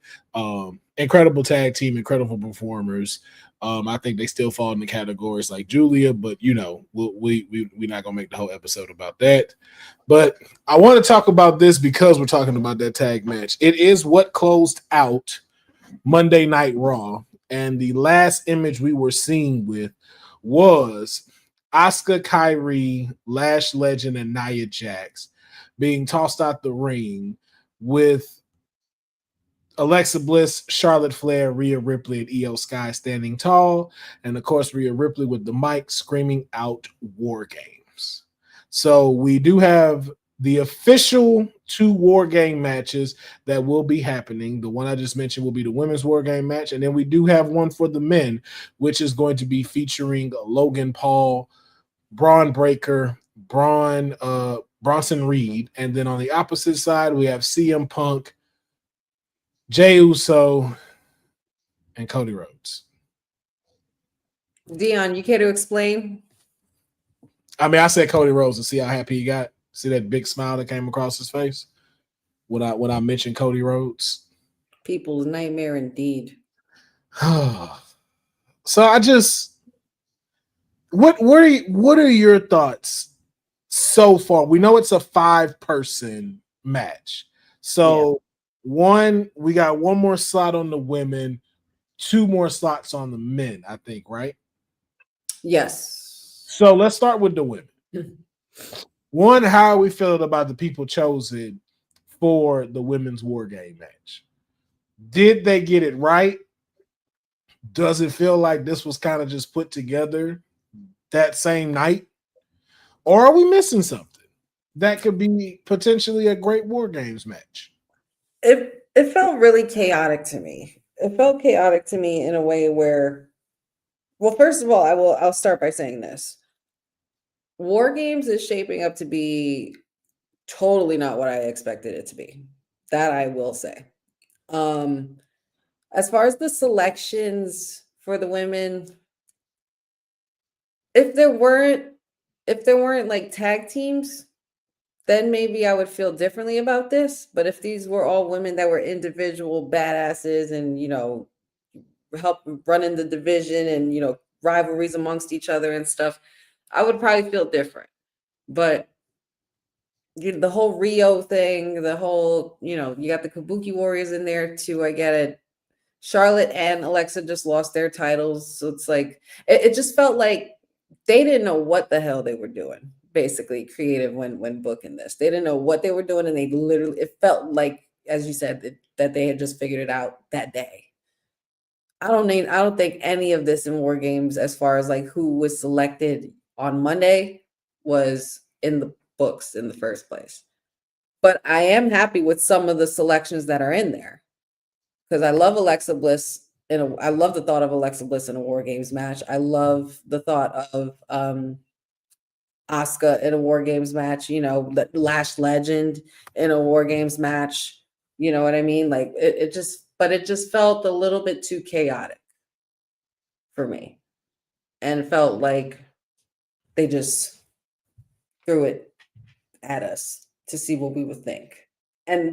Incredible tag team, incredible performers. I think they still fall in the categories like Julia, but we're not gonna make the whole episode about that. But I want to talk about this because we're talking about that tag match. It is what closed out Monday Night Raw, and the last image we were seeing with was Asuka, Kairi, Lash Legend, and Nia Jax being tossed out the ring with Alexa Bliss, Charlotte Flair, Rhea Ripley, and Io Sky standing tall. And of course, Rhea Ripley with the mic screaming out War Games. So we do have the official 2 War Game matches that will be happening. The one I just mentioned will be the women's War Game match. And then we do have one for the men, which is going to be featuring Logan Paul, Braun Breaker, Bronson Reed. And then on the opposite side, we have CM Punk, Jey Uso, and Cody Rhodes. Deonne, you care to explain? I mean, I said Cody Rhodes to see how happy he got. See that big smile that came across his face when I mentioned Cody Rhodes. People's nightmare indeed. So I just what are your thoughts so far? We know it's a 5-person match. So we got one more slot on the women, 2 more slots on the men, I think, right? Yes. So let's start with the women. One, how are we feeling about the people chosen for the women's war game match? Did they get it right? Does it feel like this was kind of just put together that same night? Or are we missing something that could be potentially a great war games match? It felt really chaotic to me. It felt chaotic to me in a way where, well, first of all, I'll start by saying this. War Games is shaping up to be totally not what I expected it to be. That I will say. Um, as far as the selections for the women, if there weren't if there weren't like tag teams, then maybe I would feel differently about this. But if these were all women that were individual badasses and, help running the division and, rivalries amongst each other and stuff, I would probably feel different. But the whole Rio thing, the whole, you got the Kabuki Warriors in there too. I get it. Charlotte and Alexa just lost their titles. So it's like, it just felt like they didn't know what the hell they were doing, basically, creative when booking this. They didn't know what they were doing. And they literally, it felt like, as you said, that they had just figured it out that day. I don't think any of this in War Games, as far as like who was selected on Monday, was in the books in the first place. But I am happy with some of the selections that are in there, because I love Alexa Bliss. I love the thought of Alexa Bliss in a War Games match. I love the thought of Asuka in a War Games match. The Lash Legend in a War Games match. You know what I mean? Like it just felt a little bit too chaotic for me, and it felt like they just threw it at us to see what we would think.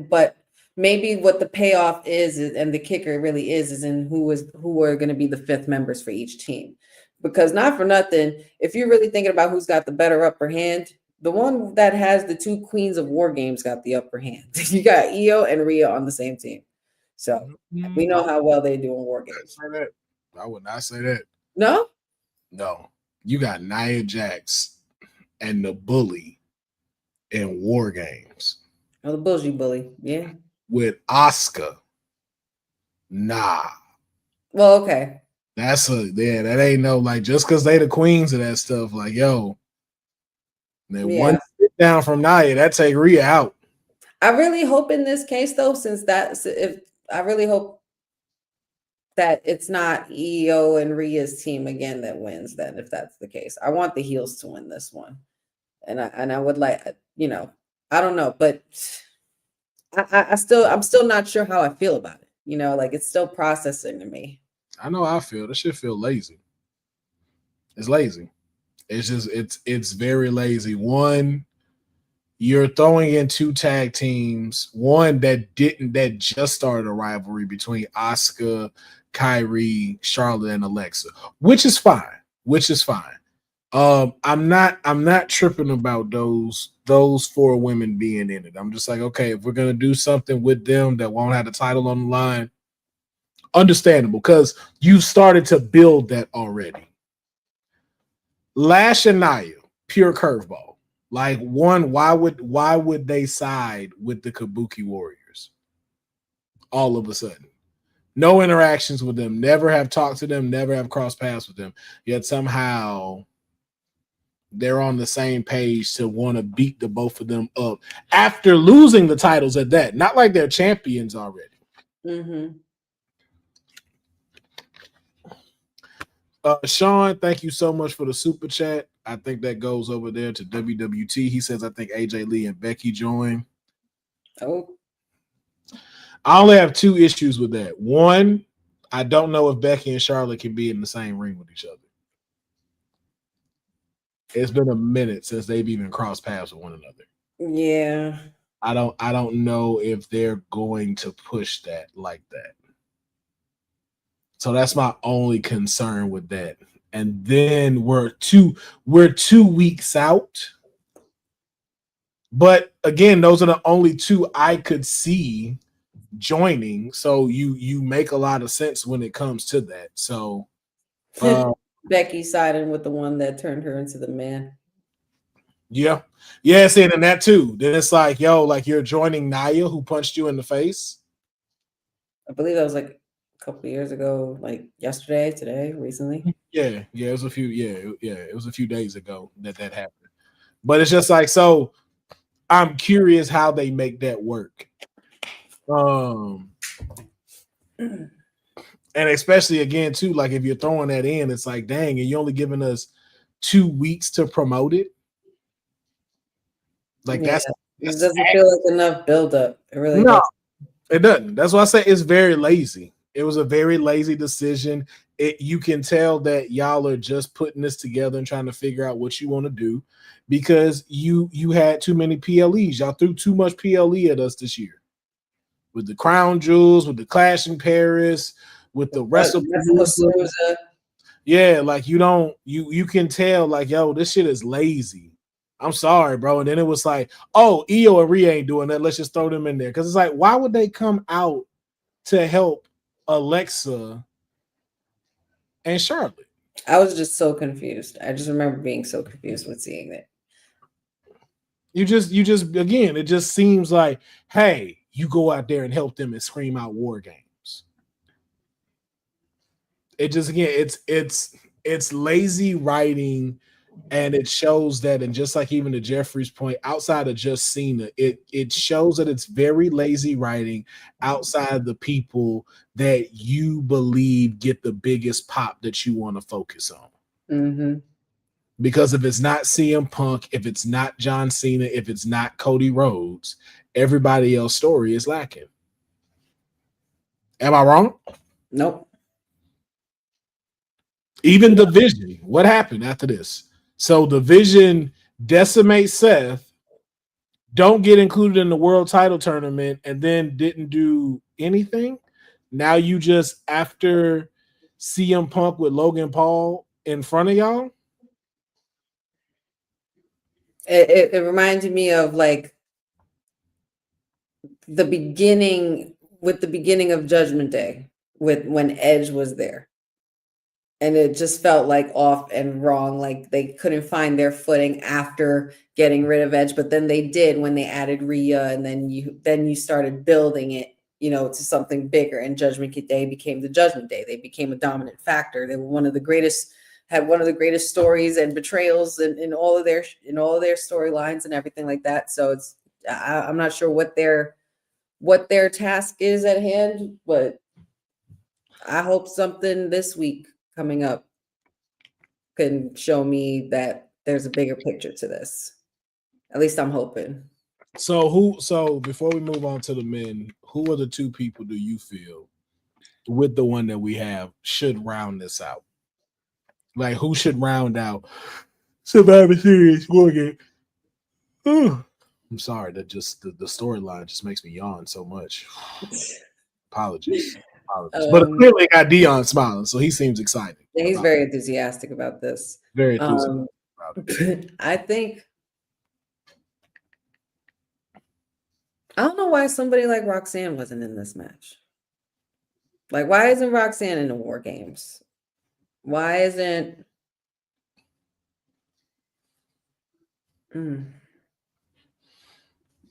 But maybe what the payoff is, and the kicker really is in who are going to be the fifth members for each team. Because not for nothing, if you're really thinking about who's got the better upper hand, the one that has the two queens of War Games got the upper hand. You got Io and Rhea on the same team. So we know how well they do in War Games. I would not say that. No? No. You got Nia Jax and the Bully in War Games. Oh, the Bougie Bully. Yeah. With Asuka. Nah. Well, okay. That ain't no, like, just because they the queens of that stuff, like, yo. Then one sit down from Nia, that take Rhea out. I really hope in this case, though, I really hope that it's not EO and Rhea's team again that wins. Then, if that's the case, I want the heels to win this one, and I would like, I don't know, but I'm still not sure how I feel about it. Like it's still processing to me. I know how I feel. This shit feel lazy. It's lazy. It's just it's very lazy. One, you're throwing in two tag teams. One that just started a rivalry between Asuka, Kyrie, Charlotte, and Alexa, which is fine. I'm not tripping about those four women being in it. I'm just like, okay, if we're gonna do something with them that won't have the title on the line, understandable, because you started to build that already. Lash and Nia, pure curveball. Like, one, why would they side with the Kabuki Warriors all of a sudden? No interactions with them, never have talked to them, never have crossed paths with them. Yet somehow they're on the same page to want to beat the both of them up after losing the titles at that. Not like they're champions already. Mm-hmm. Sean, thank you so much for the super chat. I think that goes over there to WWT. He says, I think AJ Lee and Becky join. Oh. I only have two issues with that. One, I don't know if Becky and Charlotte can be in the same ring with each other. It's been a minute since they've even crossed paths with one another. Yeah. I don't know if they're going to push that like that. So that's my only concern with that. And then we're 2 weeks out. But again, those are the only two I could see joining. So you make a lot of sense when it comes to that. So Becky siding with the one that turned her into the man. Yeah. Yeah, saying in that too. Then it's like, yo, like you're joining Naya who punched you in the face. I believe that was like a couple of years ago, like yesterday, today, recently. Yeah, it was a few, it was a few days ago that happened. But it's just like, so I'm curious how they make that work. And especially again, too, like if you're throwing that in, it's like, dang, and you're only giving us 2 weeks to promote it. Like Yeah, that's it doesn't feel like enough buildup. It really no, does. it doesn't. That's why I say it's very lazy. It was a very lazy decision. You can tell that y'all are just putting this together and trying to figure out what you want to do because you had too many PLEs. Y'all threw too much PLE at us this year with the crown jewels, with the Clash in Paris, with the WrestlePalooza. Yeah, like you can tell like, yo, this shit is lazy. I'm sorry, bro. And then it was like, oh, Io and Rhea ain't doing that. Let's just throw them in there. Because it's like, why would they come out to help Alexa and Charlotte? I was just so confused. I just remember being so confused with seeing it. You just again, it just seems like, hey, you go out there and help them and scream out war games. It just again, it's lazy writing. And it shows that, and just like even to Jeffrey's point, outside of just Cena, it shows that it's very lazy writing outside the people that you believe get the biggest pop that you want to focus on. Mm-hmm. Because if it's not CM Punk, if it's not John Cena, if it's not Cody Rhodes, everybody else's story is lacking. Am I wrong? Nope. Even the Vision. What happened after this? So the Vision decimates Seth, don't get included in the world title tournament, and then didn't do anything. Now you just after CM Punk with Logan Paul in front of y'all. It reminded me of like the beginning of Judgment Day with when Edge was there. And it just felt like off and wrong, like they couldn't find their footing after getting rid of Edge, but then they did when they added Rhea, and then you started building it, to something bigger. And Judgment Day became the Judgment Day. They became a dominant factor. They were had one of the greatest stories and betrayals in all of their storylines and everything like that. So I'm not sure what their task is at hand, but I hope something this week coming up can show me that there's a bigger picture to this. At least I'm hoping. So before we move on to the men, who are the 2 people do you feel with the one that we have should round this out? Like who should round out Survivor Series war game? I'm sorry, that just the storyline just makes me yawn so much. Apologies. But clearly got Deonne smiling, so he seems excited. Yeah, he's very enthusiastic about this. Very enthusiastic about it. I think I don't know why somebody like Roxanne wasn't in this match. Like, why isn't Roxanne in the War Games? Why isn't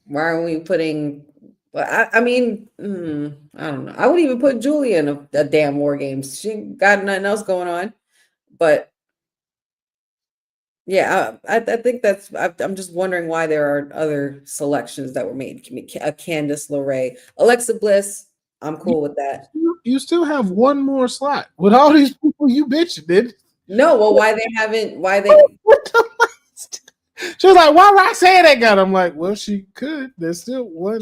why are we putting? Well, I mean, I don't know. I wouldn't even put Julia in a damn War Games. She got nothing else going on. But yeah, I think I'm just wondering why there are other selections that were made. Candice LeRae, Alexa Bliss. I'm cool with that. You still have one more slot with all these people you bitching did. No, well, why they haven't? Why they? She was like, "Why Roxanne ain't got?" I'm like, "Well, she could. There's still one.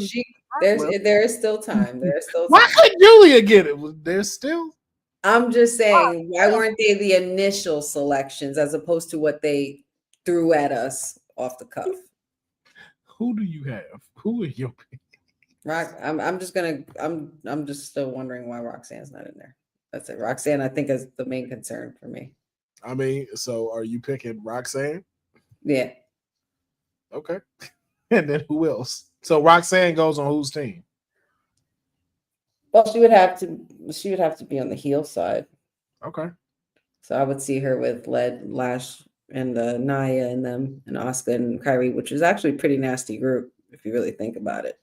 There is still time. There is still time. Why couldn't Julia get it? There's still." I'm just saying, why weren't they the initial selections as opposed to what they threw at us off the cuff? Who do you have? Who are your picks? I'm just still wondering why Roxanne's not in there. That's it. Roxanne, I think, is the main concern for me. I mean, so are you picking Roxanne? Yeah. Okay. And then who else? So Roxanne goes on whose team? Well, she would have to be on the heel side. Okay. So I would see her with Lash and Naya and them and Oscar and Kyrie, which is actually a pretty nasty group if you really think about it.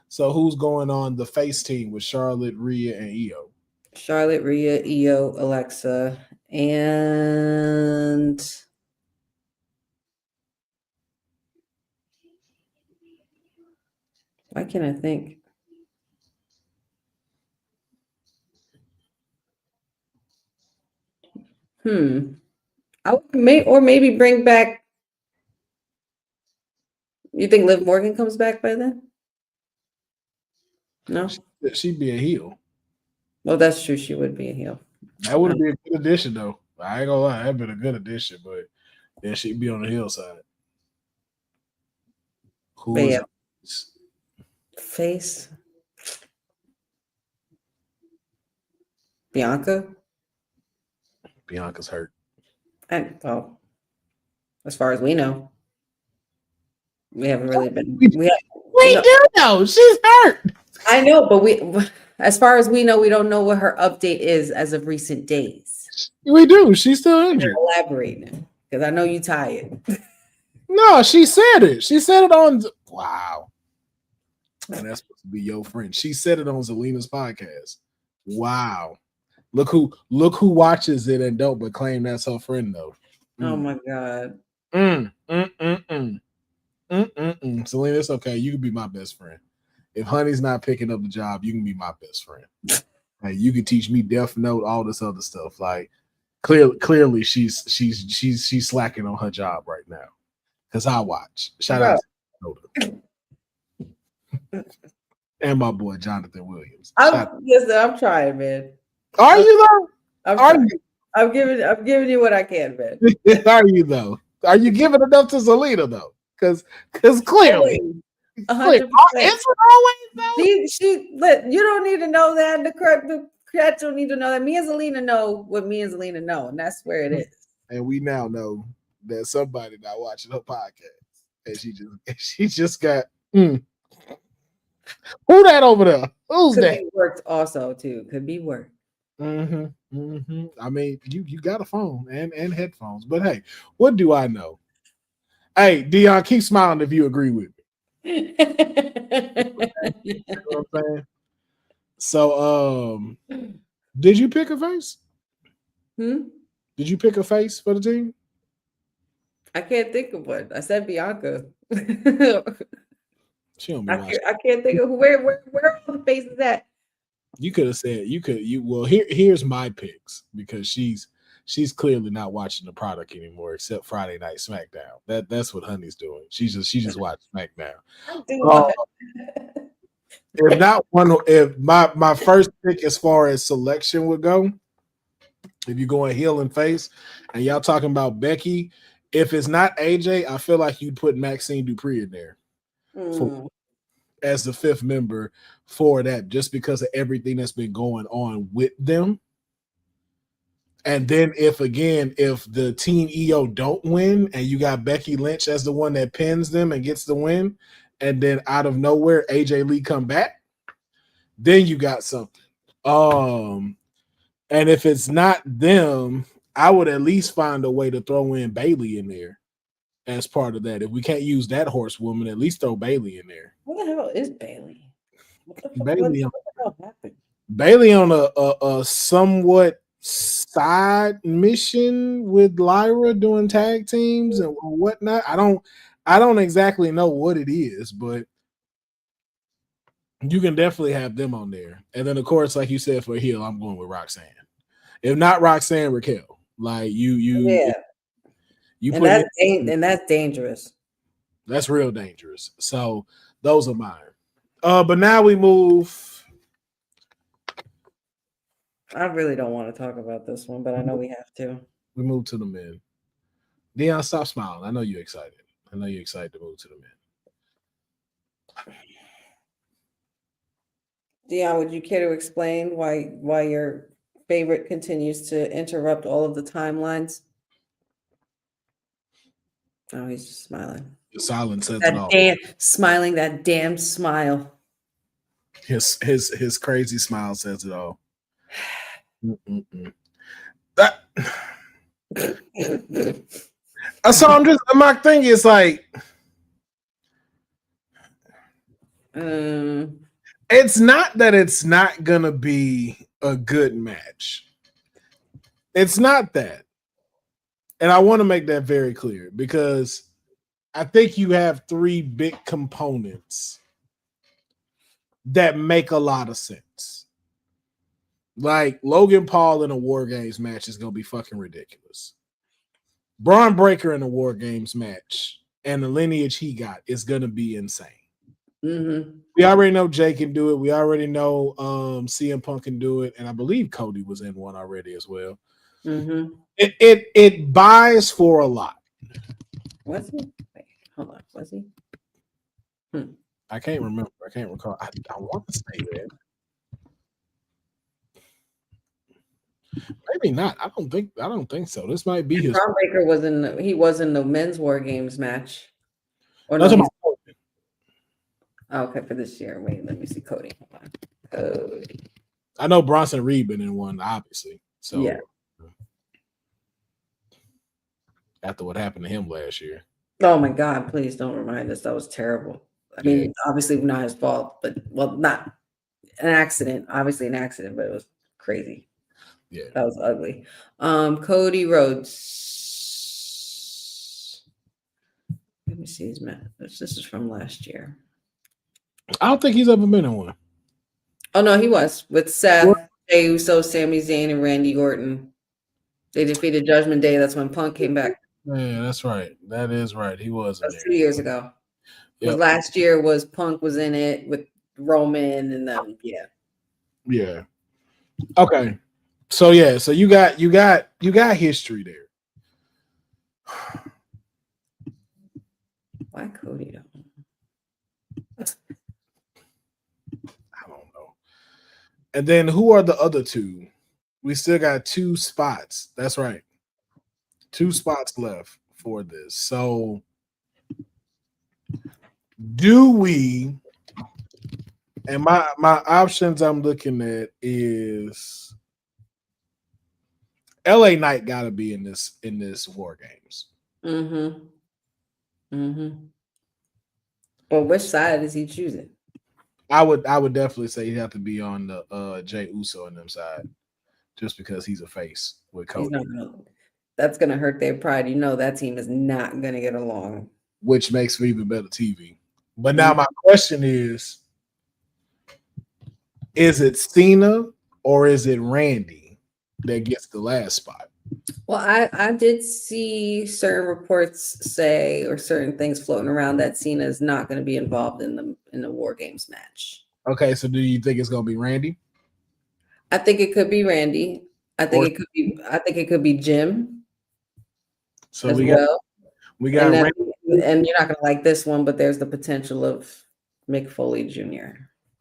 So who's going on the face team with Charlotte, Rhea, and Io? Charlotte, Rhea, Io, Alexa, and why can't I think? I would maybe bring back. You think Liv Morgan comes back by then? No. She'd be a heel. Well, that's true. She would be a heel. That would be a good addition, though. I ain't gonna lie, that'd been a good addition, but then she'd be on the heel side. Who is face? Bianca. Bianca's hurt. Well, as far as we know, we haven't really been. We do know she's hurt. I know, but as far as we know, we don't know what her update is as of recent days. We do. She's still injured. Elaborating, because I know you tired. No, she said it. She said it on. Wow. And that's supposed to be your friend. She said it on Zelina's podcast. Wow. Look who watches it and don't but claim that's her friend though. Oh my God. Selena, it's okay. You can be my best friend. If Honey's not picking up the job, you can be my best friend. Like you can teach me Death Note, all this other stuff. Like clearly she's slacking on her job right now. Because I watch. Shout out to and my boy Jonathan Williams. I'm trying, man. Are you though? I'm giving you what I can, man. Are you though? Are you giving enough to Zelina though? Because clearly, 100%. Is it always though? You don't need to know that. The cats don't need to know that. Me and Zelina know what me and Zelina know, and that's where it is. And we now know that somebody not watching her podcast, and she just got. Who that over there? Who's Could that? be worked also too. Could be work. I mean, you got a phone and headphones, but hey, what do I know? Hey, Deonne, keep smiling if you agree with me. You know what I'm saying? So, did you pick a face? Did you pick a face for the team? I can't think of one. I said Bianca. She don't be watching. I can't think of where all the faces at. You could have said well, here's my picks because she's clearly not watching the product anymore except Friday Night SmackDown. That's what Honey's doing. She just watched SmackDown. If my first pick as far as selection would go, if you're going heel and face and y'all talking about Becky, if it's not AJ, I feel like you'd put Maxine Dupree in there as the fifth member for that, just because of everything that's been going on with them. And then if the Team EO don't win and you got Becky Lynch as the one that pins them and gets the win, and then out of nowhere AJ Lee come back, then you got something. And if it's not them, I would at least find a way to throw in Bayley in there as part of that. If we can't use that horsewoman, at least throw Bayley in there. What the hell is Bayley? Bayley on a somewhat side mission with Lyra doing tag teams and whatnot. I don't exactly know what it is, but you can definitely have them on there. And then of course, like you said, for heel, I'm going with Roxanne. If not Roxanne, Raquel. Like you and that's dangerous. That's real dangerous. So those are mine. But now we move. I really don't want to talk about this one, but I know we have to. We move to the men. Deonne, stop smiling. I know you're excited. I know you're excited to move to the men. Deonne, would you care to explain why your favorite continues to interrupt all of the timelines? Oh, he's just smiling. The silence says that it all. Smiling that damn smile. His crazy smile says it all. That, so I'm just my thing is like it's not that it's not gonna be a good match. It's not that. And I want to make that very clear because I think you have three big components that make a lot of sense. Like Logan Paul in a War Games match is going to be fucking ridiculous. Braun Breaker in a War Games match and the lineage he got is going to be insane. Mm-hmm. We already know Jay can do it. We already know CM Punk can do it. And I believe Cody was in one already as well. Mm-hmm. It buys for a lot. Was he? Wait, hold on. Was he? I can't remember. I can't recall. I want to say that. Maybe not. I don't think so. This might be his. Braun Breaker was in the men's War Games match. Or That's no, about okay, for this year. Wait, let me see Cody. Hold on. Cody. I know Bronson Reed been in one, obviously. So yeah. After what happened to him last year. Oh my God! Please don't remind us. That was terrible. I mean, obviously not his fault, but not an accident. Obviously an accident, but it was crazy. Yeah, that was ugly. Cody Rhodes. Let me see his match. This is from last year. I don't think he's ever been in one. Oh no, he was with Seth, Jey Uso, Sami Zayn, and Randy Orton. They defeated Judgment Day. That's when Punk came back. Yeah, that's right. That is right. He was. That's 2 years ago. Yep. Last year was Punk was in it with Roman and them. Yeah. Yeah. Okay. So yeah. So you got history there. Why Cody though? I don't know. And then who are the other two? We still got 2 spots. That's right. 2 spots left for this. So do we, and my options I'm looking at is LA Knight gotta be in this War Games. Mm-hmm. Mm-hmm. Well, which side is he choosing? I would definitely say he'd have to be on the Jey Uso on them side, just because he's a face with Cody. That's gonna hurt their pride. You know that team is not gonna get along. Which makes for even better TV. But now my question is it Cena or is it Randy that gets the last spot? Well, I did see certain reports say or certain things floating around that Cena is not going to be involved in the War Games match. Okay, so do you think it's going to be Randy? I think it could be Randy. I think it could be Jim. So we got Randy. And you're not going to like this one, but there's the potential of Mick Foley Jr.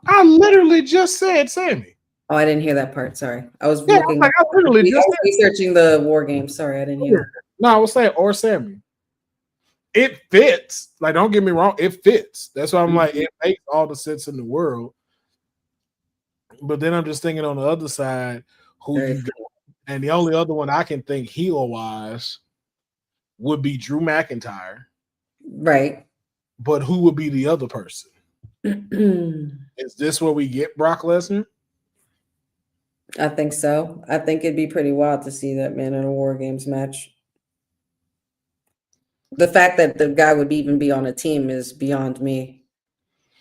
I literally just said Sammy. Oh, I didn't hear that part. Sorry. I was researching the War Games. Sorry, I didn't hear that. No, I was saying or Sammy. It fits. Like, don't get me wrong, it fits. That's why I'm like, it makes all the sense in the world. But then I'm just thinking on the other side, who you got. And the only other one I can think heel-wise would be Drew McIntyre. Right. But who would be the other person? Is this where we get Brock Lesnar? I think so. I think it'd be pretty wild to see that man in a War Games match. The fact that the guy would even be on a team is beyond me,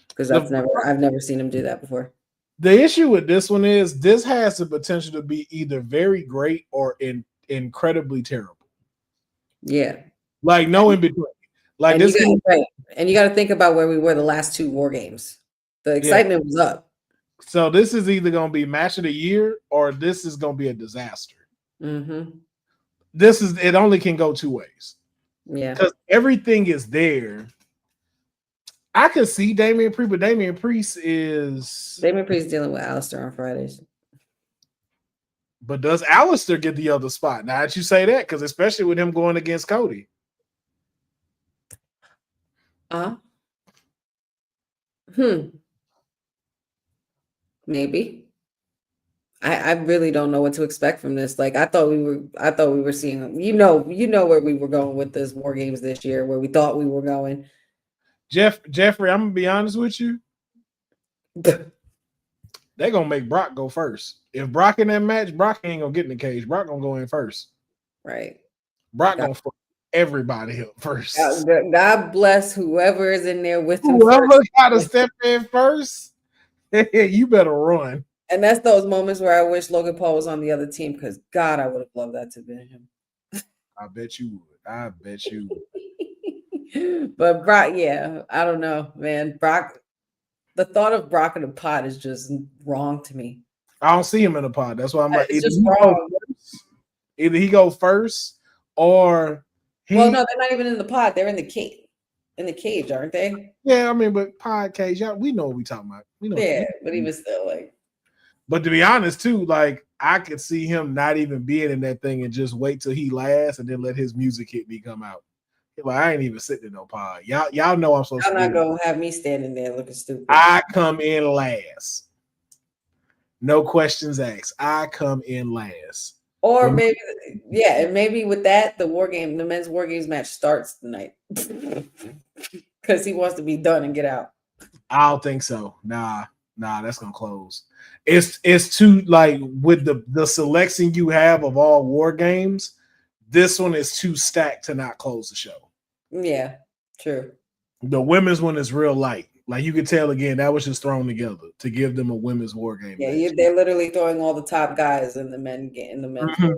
because I've never seen him do that before. The issue with this one is this has the potential to be either very great or incredibly terrible. Yeah, like no in between. Like and this, you got to think about where we were the last 2 War Games. The excitement was up. So this is either going to be match of the year or this is going to be a disaster. Mm-hmm. It only can go 2 ways. Yeah, because everything is there. I could see Damian Priest, but Damian Priest dealing with Aleister on Fridays. But does Aleister get the other spot? Now that you say that, because especially with him going against Cody. Maybe. I really don't know what to expect from this. Like I thought we were seeing, where we were going with this War Games this year, where we thought we were going. Jeffrey, I'm gonna be honest with you. They're gonna make Brock go first. If Brock in that match, Brock ain't gonna get in the cage. Brock gonna go in first. Right. Brock gonna fuck everybody up first. God bless whoever is in there with him. Whoever gotta step in first, you better run. And that's those moments where I wish Logan Paul was on the other team, because God, I would have loved that to be him. I bet you would. I bet you would. But Brock, yeah, I don't know, man. Brock, the thought of Brock in a pod is just wrong to me. I don't see him in a pod. That's why I'm like, it's just wrong. Either he go first or well, no, they're not even in the pod. They're in the cage. In the cage, aren't they? Yeah, I mean, but pod cage, y'all, we know what we talking about. We know. Yeah, but even still, like. But to be honest, too, like I could see him not even being in that thing and just wait till he lasts and then let his music hit me come out. Like I ain't even sitting in no pod. Y'all know I'm supposed to. I'm not gonna have me standing there looking stupid. I come in last. No questions asked. I come in last. Or maybe, yeah, and maybe with that, the men's War Games match starts tonight because he wants to be done and get out. I don't think so. Nah, that's gonna close. It's too, like, with the selection you have of all War Games, this one is too stacked to not close the show. Yeah, true. The women's one is real light. Like you could tell again, that was just thrown together to give them a women's War Game. Yeah, they're literally throwing all the top guys in the men's mm-hmm.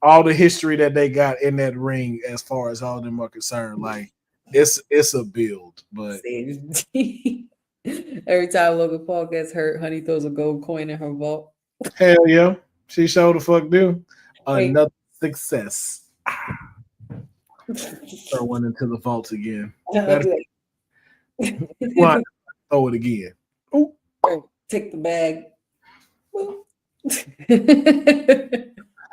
All the history that they got in that ring, as far as all of them are concerned, like it's a build. But every time Logan Paul gets hurt, Honey throws a gold coin in her vault. Hell yeah, she showed the fuck do another success. Throw one into the vault again. Throw it again. Ooh. Take the bag.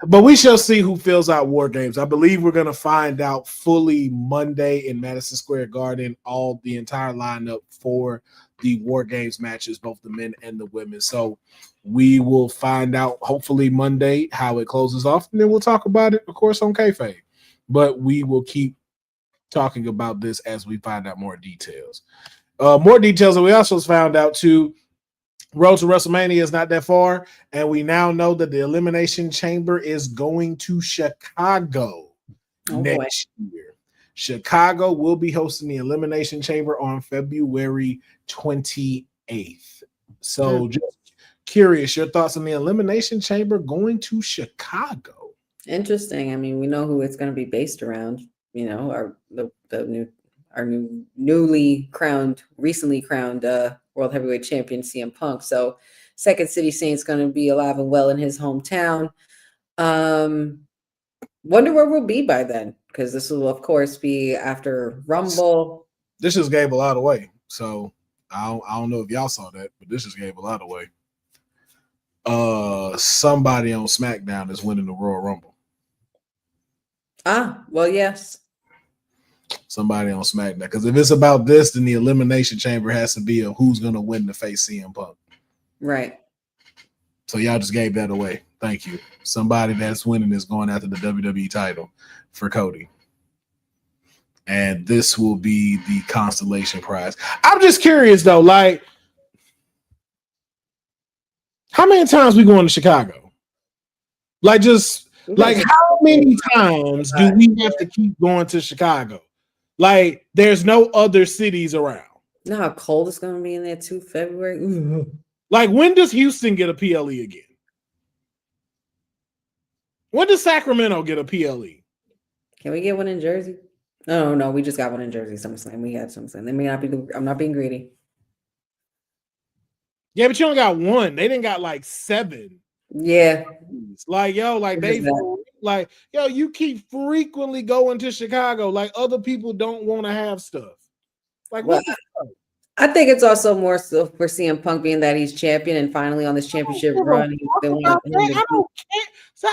But we shall see who fills out War Games. I believe we're going to find out fully Monday in Madison Square Garden, the entire lineup for the War Games matches, both the men and the women. So we will find out hopefully Monday how it closes off, and then we'll talk about it, of course, on Kayfabe. But we will keep talking about this as we find out more details. More details that we also found out too. Road to WrestleMania is not that far, and we now know that the Elimination Chamber is going to Chicago next year. Chicago will be hosting the Elimination Chamber on February 28th. So just curious, your thoughts on the Elimination Chamber going to Chicago? Interesting. I mean, we know who it's going to be based around. You know, our recently crowned World Heavyweight Champion CM Punk. So Second City Saint's going to be alive and well in his hometown. Wonder where we'll be by then, because this will, of course, be after Rumble. This just gave a lot away. So I don't know if y'all saw that, but this just gave a lot away. Somebody on SmackDown is winning the Royal Rumble. Well, yes. Somebody on SmackDown. Because if it's about this, then the Elimination Chamber has to be of who's going to win to face CM Punk. Right. So y'all just gave that away. Thank you. Somebody that's winning is going after the WWE title for Cody. And this will be the consolation prize. I'm just curious, though, like, how many times we going to Chicago? Like, how many times do we have to keep going to Chicago? Like, there's no other cities around. You know how cold it's going to be in there too, February? Ooh. Like, when does Houston get a PLE again? When does Sacramento get a PLE? Can we get one in Jersey? No, we just got one in Jersey. SummerSlam. We had SummerSlam. They may not be. I'm not being greedy. Yeah, but you only got one. They didn't got like 7. Yeah. Like, yo, like you keep frequently going to Chicago. Like, other people don't want to have stuff. Like, well, I think it's also more so for CM Punk being that he's champion and finally on this championship run. I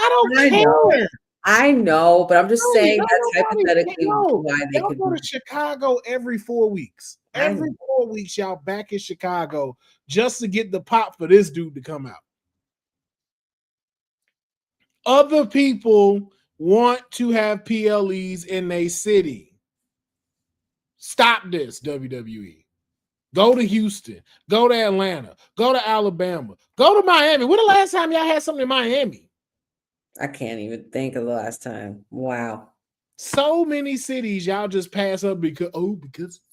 don't care. I know, but I'm just saying that's hypothetically why they could go to Chicago every 4 weeks. Every 4 weeks, y'all back in Chicago just to get the pop for this dude to come out. Other people want to have PLEs in their city. Stop this, WWE. Go to Houston. Go to Atlanta. Go to Alabama. Go to Miami. When the last time y'all had something in Miami? I can't even think of the last time. Wow. So many cities y'all just pass up because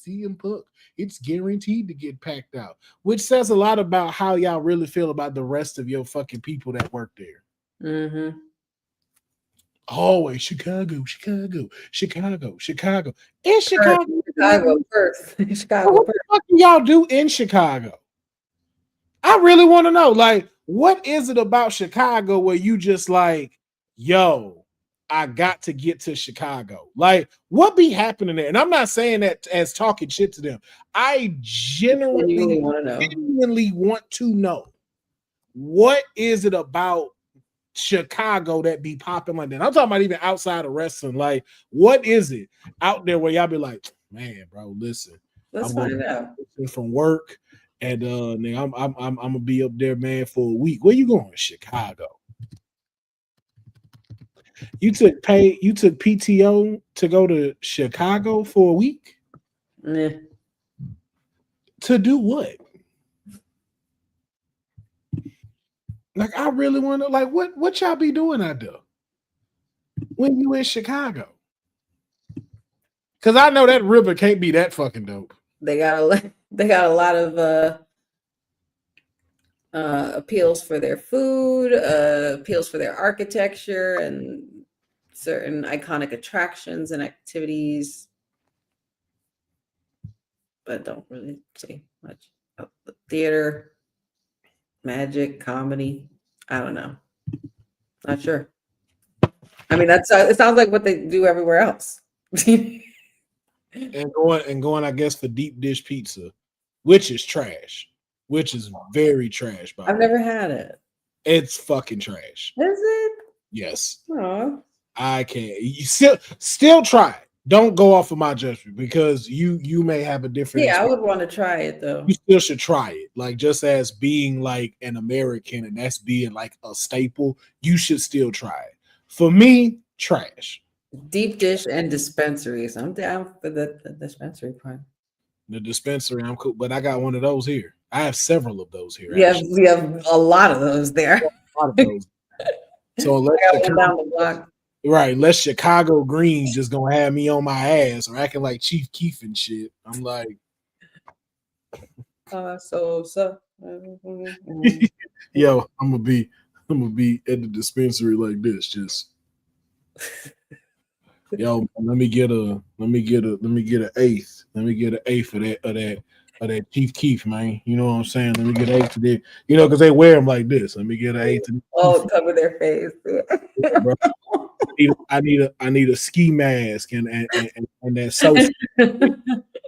CM Punk, it's guaranteed to get packed out, which says a lot about how y'all really feel about the rest of your fucking people that work there. Mm-hmm. Always Chicago. It's Chicago. Chicago first. Chicago What the fuck do y'all do in Chicago? I really want to know. Like, what is it about Chicago where you just like, yo, I got to get to Chicago? Like, what be happening there? And I'm not saying that as talking shit to them. I genuinely want to know. What is it about Chicago that be popping like that? I'm talking about even outside of wrestling. Like, what is it out there where y'all be like, man, bro, listen, let's find out. From work, and I'm gonna be up there, man, for a week. Where you going? Chicago. You took PTO to go to Chicago for a week? Nah. To do what? Like, I really want to, like, what y'all be doing out there when you in Chicago? Because I know that river can't be that fucking dope. They got a lot of appeals for their food, appeals for their architecture, and certain iconic attractions and activities, but don't really say much. Theater, magic, comedy. I don't know. Not sure. I mean, it sounds like what they do everywhere else. and going, I guess, for deep dish pizza, which is trash. Which is very trash. I've never had it. It's fucking trash. Is it? Yes. Aww. I can't. You still try it. Don't go off of my judgment because you may have a different. Yeah, I would want to try it though. You still should try it. Like, just as being like an American and that's being like a staple, you should still try it. For me, trash. Deep dish and dispensaries. I'm down for the dispensary part. The dispensary, I'm cool, but I got one of those here. I have several of those here. Yeah, we have a lot of those there. A lot of those. So let's down the block. Right, unless Chicago Green just gonna have me on my ass or acting like Chief Keef and shit. I'm like, so. Yo, I'm gonna be at the dispensary like this, just yo. Let me get an eighth. Let me get an eighth of that Chief Keef, man. You know what I'm saying? Let me get an eighth of that. You know, because they wear them like this. Let me get an eighth. Cover their face. I need a ski mask and that Sosa. I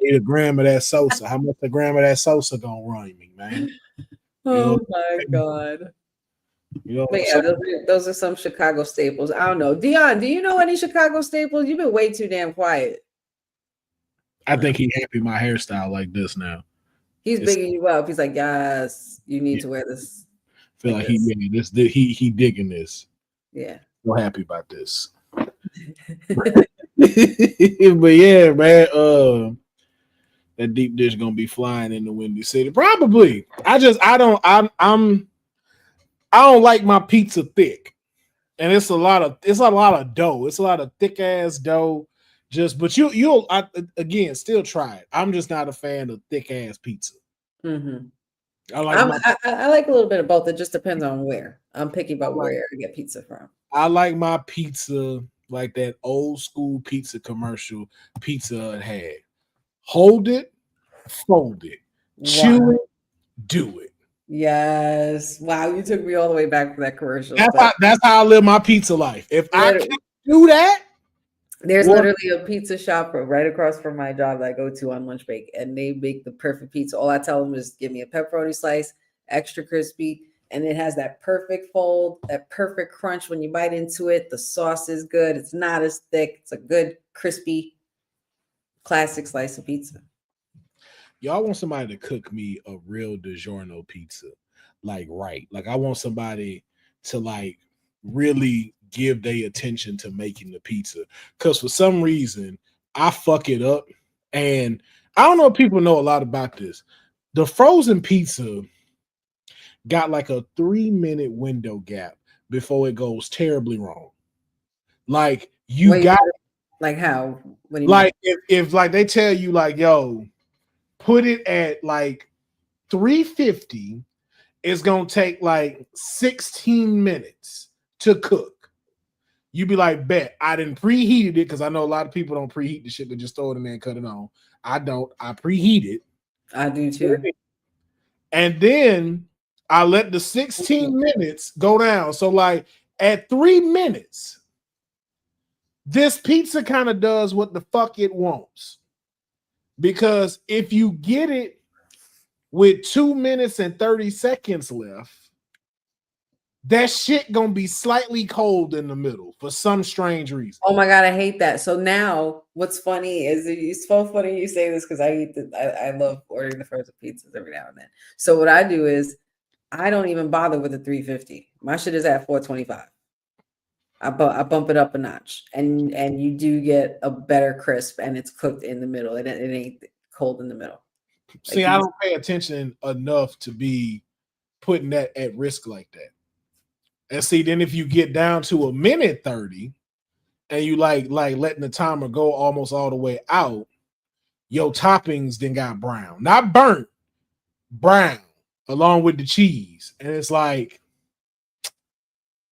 need a gram of that Sosa. How much a gram of that Sosa gonna run me, man? Oh my God. You know, but yeah, those are some Chicago staples. I don't know. Deonne, do you know any Chicago staples? You've been way too damn quiet. I think he's happy my hairstyle like this now. He's bigging you up. He's like, yes, you need to wear this. I feel like he digging this. Yeah. So happy about this. But yeah, man, that deep dish gonna be flying in the Windy City. Probably. I don't like my pizza thick. And it's a lot of dough. It's a lot of thick ass dough. But you'll again still try it. I'm just not a fan of thick ass pizza. Mm-hmm. I like a little bit of both. It just depends on where. I'm picky about where to get pizza from. I like my pizza like that old school pizza commercial Pizza Hut had. Hold it, fold it, chew it, do it. Yes. Wow, you took me all the way back for that commercial. That's how I live my pizza life. If I can't do that, there's literally a pizza shop right across from my job that I go to on lunch break, and they make the perfect pizza. All I tell them is give me a pepperoni slice, extra crispy, and it has that perfect fold, that perfect crunch when you bite into it. The sauce is good. It's not as thick. It's a good, crispy, classic slice of pizza. Y'all want somebody to cook me a real DiGiorno pizza, like right. Like I want somebody to like really give their attention to making the pizza. Because for some reason, I fuck it up. And I don't know if people know a lot about this. The frozen pizza got like a 3-minute window gap before it goes terribly wrong. Like you Wait, got like how? What do you like if like they tell you like, yo, put it at like 350, it's gonna take like 16 minutes to cook. You be like, bet I didn't preheated it because I know a lot of people don't preheat the shit, but just throw it in there and cut it on. I don't. I preheat it. I do too. And then I let the 16 minutes go down. So like at 3 minutes, this pizza kind of does what the fuck it wants. Because if you get it with 2 minutes and 30 seconds left, that shit gonna be slightly cold in the middle for some strange reason. Oh my god, I hate that. So now, what's funny is it's so funny you say this because I love ordering the frozen pizzas every now and then. So what I do is I don't even bother with the 350. My shit is at 425. I bump it up a notch, and you do get a better crisp, and it's cooked in the middle. It ain't cold in the middle. See, I don't pay attention enough to be putting that at risk like that. And see, then if you get down to a minute 30 and you like letting the timer go almost all the way out, your toppings then got brown. Not burnt, brown, along with the cheese. And it's like,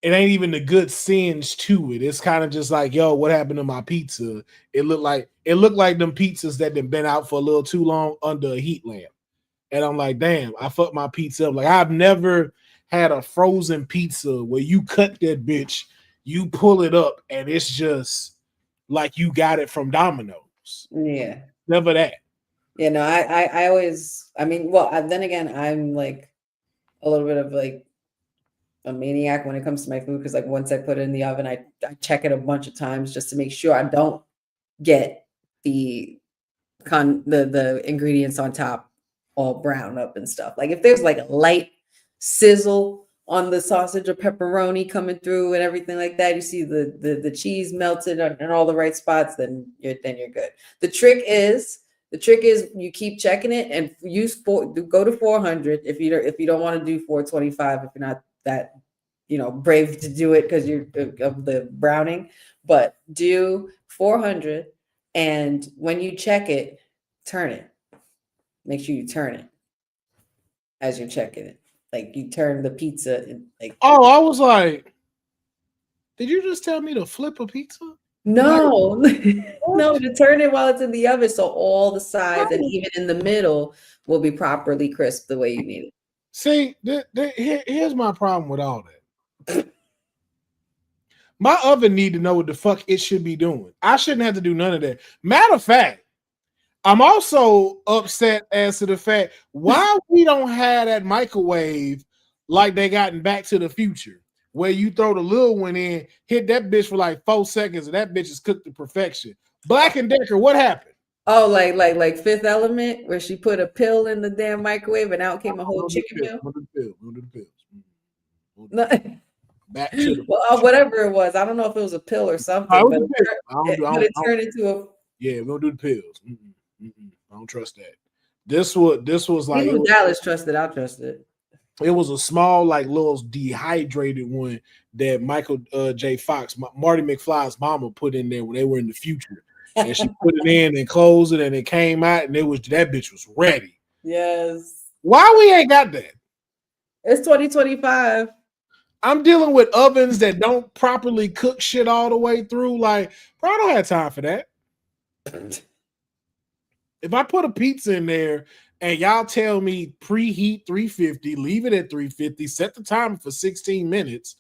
it ain't even the good singe to it. It's kind of just like, yo, what happened to my pizza? It looked like them pizzas that have been out for a little too long under a heat lamp. And I'm like, damn, I fucked my pizza up. Like, I've never had a frozen pizza where you cut that bitch, you pull it up, and it's just like you got it from Domino's. Yeah. Never that. Yeah, no, I always, I mean, well, then again, I'm like a little bit of like a maniac when it comes to my food because like once I put it in the oven, I check it a bunch of times just to make sure I don't get the ingredients on top all brown up and stuff. Like if there's like a light sizzle on the sausage or pepperoni coming through and everything like that, you see the cheese melted in all the right spots, then you're good. The trick is you keep checking it and go to 400 if you don't want to do 425 if you're not that brave to do it because you're of the browning, but do 400, and when you check it, turn it. Make sure you turn it as you're checking it. Like you turn the pizza and like. Oh, I was like, did you just tell me to flip a pizza? No, no, to turn it while it's in the oven so all the sides and even in the middle will be properly crisp the way you need it. See, here's my problem with all that. My oven need to know what the fuck it should be doing. I shouldn't have to do none of that. Matter of fact, I'm also upset as to the fact why we don't have that microwave like they got in Back to the Future, where you throw the little one in, hit that bitch for like 4 seconds, and that bitch is cooked to perfection. Black and Decker, what happened? Oh, like Fifth Element, where she put a pill in the damn microwave and out came a whole chicken meal. No. Back to the well, whatever it was. I don't know if it was a pill or something, but it turned into a. Yeah, we don't do the pills. I don't trust that. This was like even Dallas trusted. I trusted. It was a small, like little dehydrated one that Michael J. Fox, Marty McFly's mama, put in there when they were in the future. And she put it in and closed it, and it came out, and that bitch was ready. Yes. Why we ain't got that? It's 2025. I'm dealing with ovens that don't properly cook shit all the way through. Like, bro, I don't have time for that. If I put a pizza in there and y'all tell me preheat 350, leave it at 350, set the timer for 16 minutes,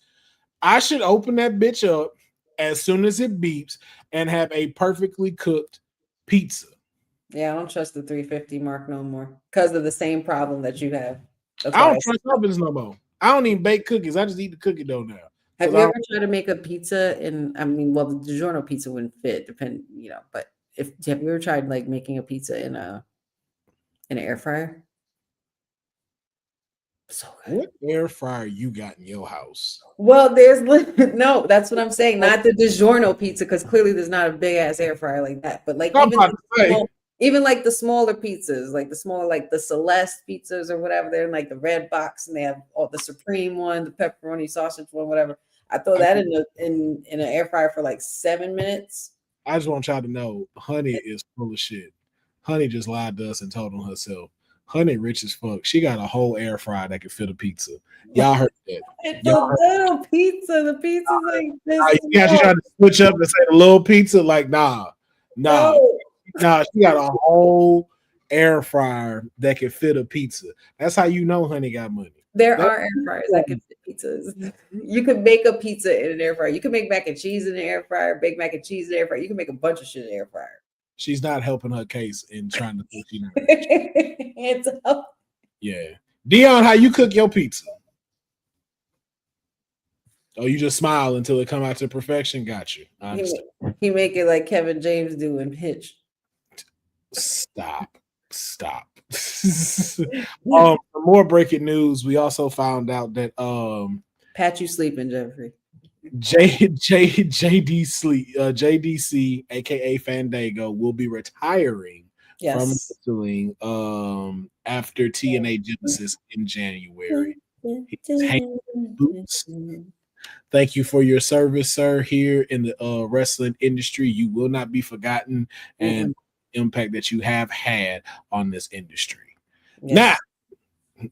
I should open that bitch up as soon as it beeps and have a perfectly cooked pizza. Yeah, I don't trust the 350 mark no more because of the same problem that you have. I don't trust ovens no more. I don't even bake cookies. I just eat the cookie dough now. Have you ever tried to make a pizza? The DiGiorno pizza wouldn't fit, but have you ever tried like making a pizza in an air fryer? So good. What air fryer you got in your house? Well, there's no, that's what I'm saying. Not the DiGiorno pizza, because clearly there's not a big ass air fryer like that. But like I'm about to say, even like the smaller pizzas, like the smaller, like the Celeste pizzas or whatever, they're in like the red box and they have all the supreme one, the pepperoni sausage one, whatever. I throw that in an air fryer for like 7 minutes. I just want y'all to know, Honey is full of shit. Honey just lied to us and told on herself. Honey rich as fuck. She got a whole air fryer that can fit a pizza. Y'all heard that. It's a little pizza. The pizza's like this. Yeah, she tried to switch up and say the little pizza. Like, nah. She got a whole air fryer that can fit a pizza. That's how you know Honey got money. There are air fryers that can fit pizzas. You could make a pizza in an air fryer. You can make mac and cheese in an air fryer, bake mac and cheese in an air fryer. You can make a bunch of shit in an air fryer. She's not helping her case in trying to think she knows. It's up. Yeah. Deonne, how you cook your pizza? Oh, you just smile until it come out to perfection? Got you. He make it like Kevin James do in Hitch. Stop. For more breaking news, we also found out that Pat, you sleeping, Jeffrey. JDC, aka Fandango, will be retiring from wrestling after TNA Genesis in January. He's hanging boots. Thank you for your service, sir, here in the wrestling industry. You will not be forgotten, and impact that you have had on this industry. Yes. Now,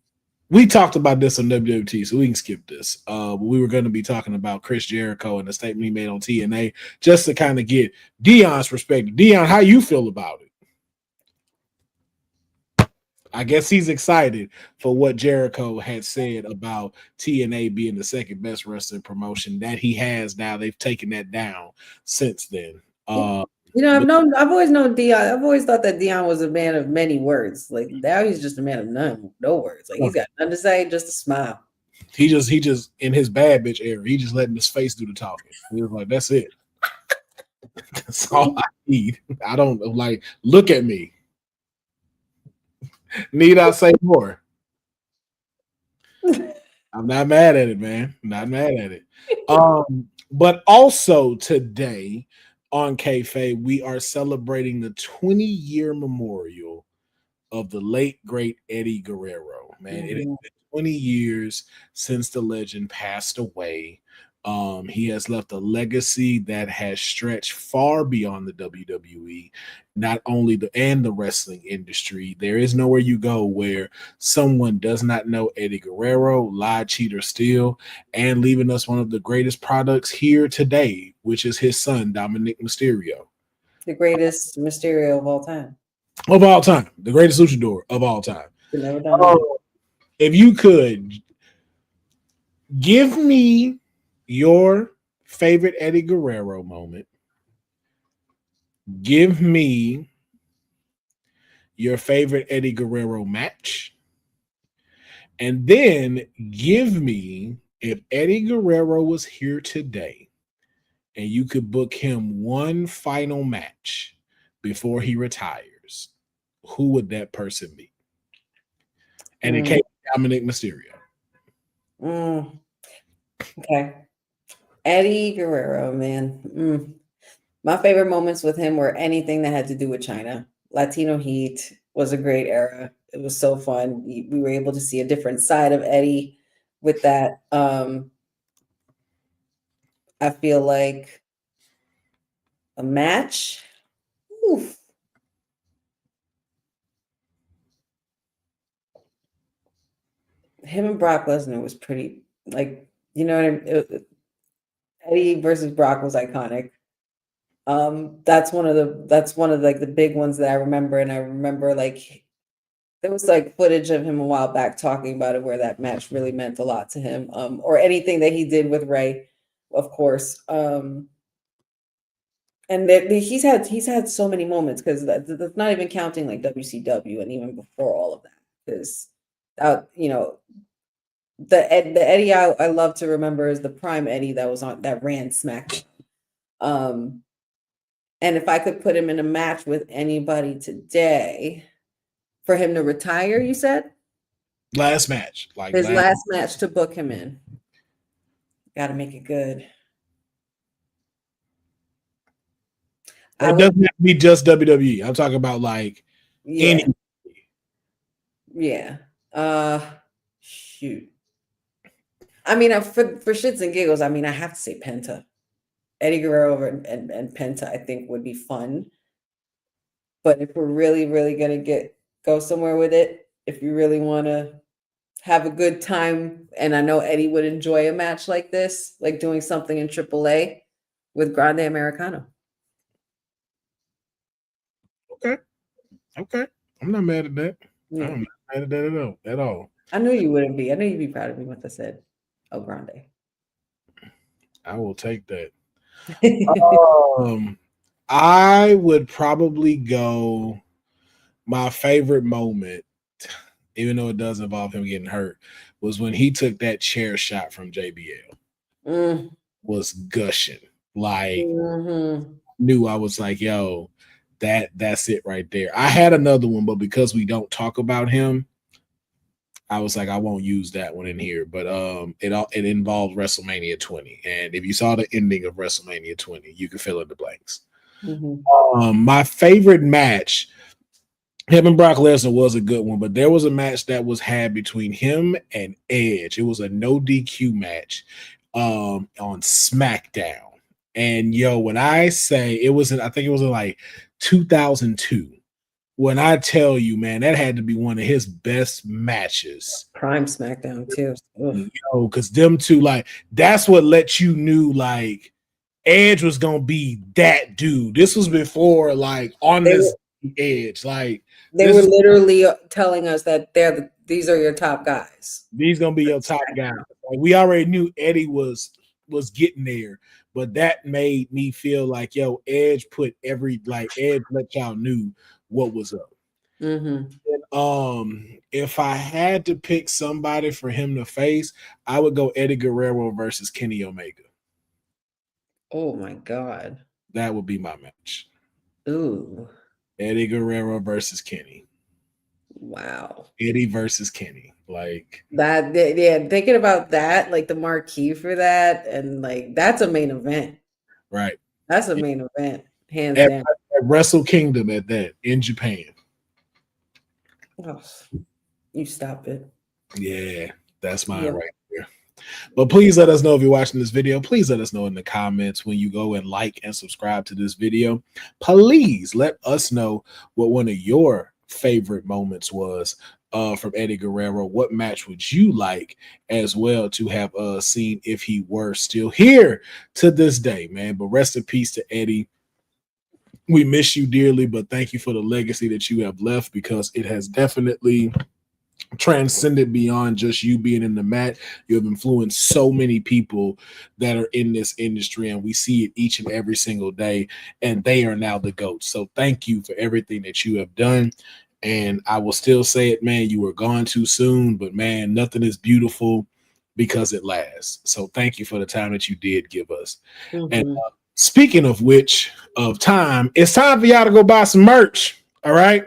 we talked about this on WWT, so we can skip this. We were going to be talking about Chris Jericho and the statement he made on TNA, just to kind of get Deonne's perspective. Deonne, how you feel about it? I guess he's excited for what Jericho had said about TNA being the second best wrestling promotion that he has now. They've taken that down since then. I've always known Deonne. I've always thought that Deonne was a man of many words. Like now he's just a man of no words. Like he's got nothing to say, just a smile. He just in his bad bitch era, he just letting his face do the talking. He was like, that's it. That's all I need. I don't like look at me. Need I say more? I'm not mad at it, man. Not mad at it. But also today on Kayfabe, we are celebrating the 20-year memorial of the late, great Eddie Guerrero. Man, it has been 20 years since the legend passed away. He has left a legacy that has stretched far beyond the WWE, not only the wrestling industry. There is nowhere you go where someone does not know Eddie Guerrero, lie, cheat, or steal, and leaving us one of the greatest products here today, which is his son, Dominic Mysterio. The greatest Mysterio of all time. Of all time. The greatest luchador of all time. If you could give me your favorite Eddie Guerrero moment. Give me your favorite Eddie Guerrero match. And then give me, if Eddie Guerrero was here today and you could book him one final match before he retires, who would that person be? And it came Dominic Mysterio. Okay. Eddie Guerrero, man. My favorite moments with him were anything that had to do with China. Latino Heat was a great era. It was so fun. We were able to see a different side of Eddie with that. I feel like a match. Oof. Him and Brock Lesnar was pretty, like, you know what I mean? Eddie versus Brock was iconic. That's one of like the big ones that I remember, and I remember like there was like footage of him a while back talking about it where that match really meant a lot to him. Or anything that he did with Ray, of course. And he's had so many moments, because that's not even counting like WCW and even before all of that, because the Eddie I love to remember is the prime Eddie that ran SmackDown. And if I could put him in a match with anybody today, for him to retire, you said? Last match. Like His last match to book him in. Got to make it good. It doesn't have to be just WWE. I'm talking about like any. Yeah. Shoot. I mean, for shits and giggles, I mean, I have to say Penta. Eddie Guerrero and Penta, I think, would be fun. But if we're really, really gonna go somewhere with it, if you really want to have a good time, and I know Eddie would enjoy a match like this, like doing something in AAA with Grande Americano. Okay. I'm not mad at that. Yeah. I'm not mad at that at all. I knew you wouldn't be. I knew you'd be proud of me once I said El Grande. I will take that. I would probably go. My favorite moment, even though it does involve him getting hurt, was when he took that chair shot from JBL. Was gushing. Like knew I was like, yo, that's it right there. I had another one, but because we don't talk about him, I was like, I won't use that one in here. But it involved WrestleMania 20. And if you saw the ending of WrestleMania 20, you can fill in the blanks. My favorite match, him and Brock Lesnar, was a good one, but there was a match that was had between him and Edge. It was a no DQ match on SmackDown. And yo, when I say I think it was in like 2002. When I tell you, man, that had to be one of his best matches. Prime SmackDown too. Yo, because them two, like, that's what let you knew like Edge was gonna be that dude. This was before like on this Edge, like they were literally telling us that these are your top guys. These gonna be your top guys. Like, we already knew Eddie was getting there, but that made me feel like, yo, Edge Edge let y'all knew what was up. And, if I had to pick somebody for him to face, I would go Eddie Guerrero versus Kenny Omega. Oh my God. That would be my match. Ooh. Eddie Guerrero versus Kenny. Wow. Eddie versus Kenny. Like that, yeah, thinking about that, like the marquee for that, and like that's a main event. Right. That's a main event, hands down. At Wrestle Kingdom at that in Japan. Oh, you stop it. Yeah, that's mine right there. But please let us know if you're watching this video. Please let us know in the comments when you go and like and subscribe to this video. Please let us know what one of your favorite moments was from Eddie Guerrero. What match would you like as well to have seen if he were still here to this day, man? But rest in peace to Eddie. We miss you dearly, but thank you for the legacy that you have left, because it has definitely transcended beyond just you being in the mat. You have influenced so many people that are in this industry, and we see it each and every single day, and they are now the GOAT. So thank you for everything that you have done. And I will still say it, man, you were gone too soon, but man, nothing is beautiful because it lasts. So thank you for the time that you did give us. And speaking of time, it's time for y'all to go buy some merch. All right.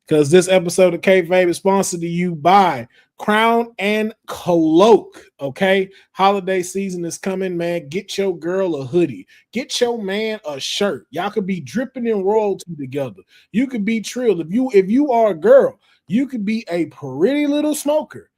Because this episode of Kayfabe is sponsored to you by Crown and Cloak. Okay. Holiday season is coming, man. Get your girl a hoodie. Get your man a shirt. Y'all could be dripping in royalty together. You could be Trill. If you are a girl, you could be a pretty little smoker.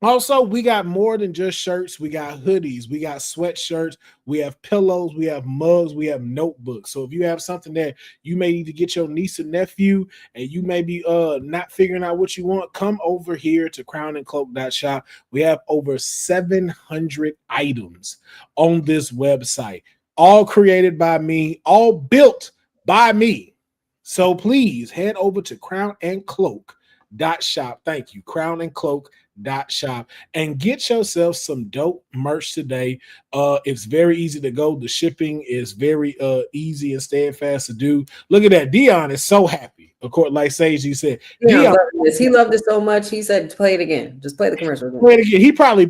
Also, we got more than just shirts. We got hoodies, we got sweatshirts, we have pillows, we have mugs, we have notebooks. So if you have something that you may need to get your niece or nephew, and you may be not figuring out what you want, come over here to crownandcloak.shop. We have over 700 items on this website, all created by me, all built by me. So please head over to crownandcloak.shop. Thank you, crownandcloak.shop, and get yourself some dope merch today. It's very easy to go. The shipping is very easy and steadfast to do. Look at that. Deonne is so happy. Of course, like Sage, you said, Deonne he loved it so much. He said, play it again. Just play the commercial again. Play it again.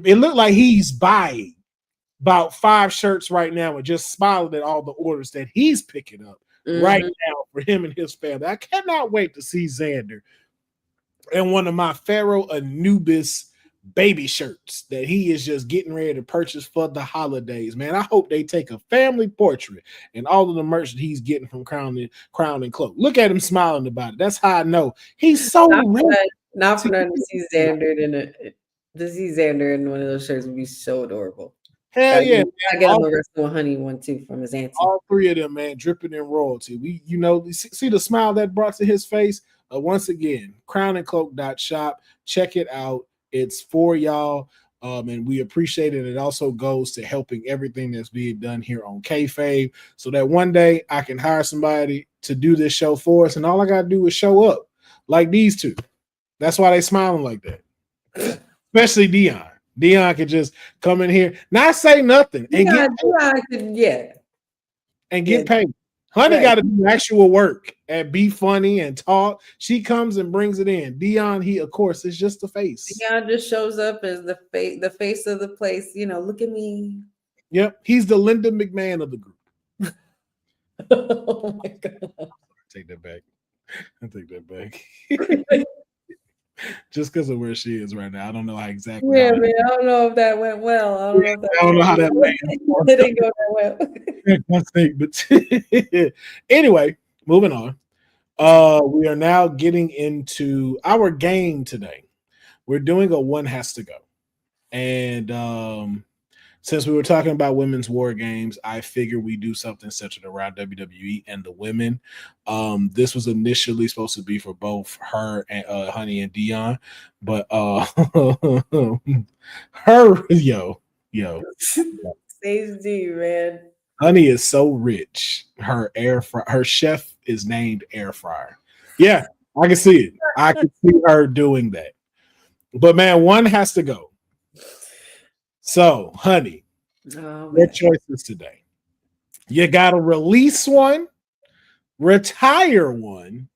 It looked like he's buying about 5 shirts right now and just smiling at all the orders that he's picking up right now for him and his family. I cannot wait to see Xander and one of my Pharaoh Anubis baby shirts that he is just getting ready to purchase for the holidays. Man, I hope they take a family portrait and all of the merch that he's getting from Crown and Cloak. Look at him smiling about it. That's how I know he's so not for nothing to see Xander in one of those shirts would be so adorable. Hell yeah. I get him a Wrestle Honey one too from his auntie. All three of them, man, dripping in royalty. We see the smile that brought to his face. Once again, crownandcloak.shop. Check it out. It's for y'all. And we appreciate it. It also goes to helping everything that's being done here on Kayfabe, so that one day I can hire somebody to do this show for us, and all I gotta do is show up like these two. That's why they smiling like that. Especially Deonne. Deonne could just come in here, not say nothing, and get paid. Honey got to do actual work and be funny and talk. She comes and brings it in. Deonne, he of course is just the face. Deonne just shows up as the face of the place. Look at me. Yep, he's the Linda McMahon of the group. Oh my god! Take that back. I take that back. Just because of where she is right now, I don't know how exactly. Yeah, man, I don't know if that went well. I don't know how that went. It didn't go that well. But anyway, moving on. We are now getting into our game today. We're doing a one has to go, and since we were talking about women's war games, I figured we do something centered around WWE and the women. This was initially supposed to be for both her and Honey and Deonne, but Sage D, man. Honey is so rich. Her chef is named Air Fryer. Yeah, I can see it. I can see her doing that. But man, one has to go. So, Honey, your choices today. You got to release one, retire one,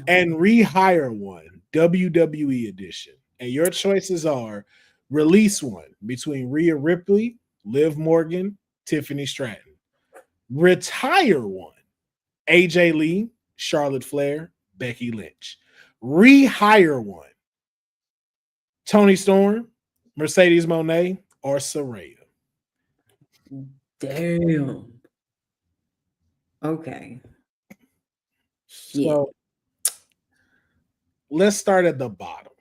and rehire one, WWE edition. And your choices are release one between Rhea Ripley, Liv Morgan, Tiffany Stratton. Retire one, AJ Lee, Charlotte Flair, Becky Lynch. Rehire one, Toni Storm, Mercedes Moné, or Saraya. Damn. Okay. So let's start at the bottom.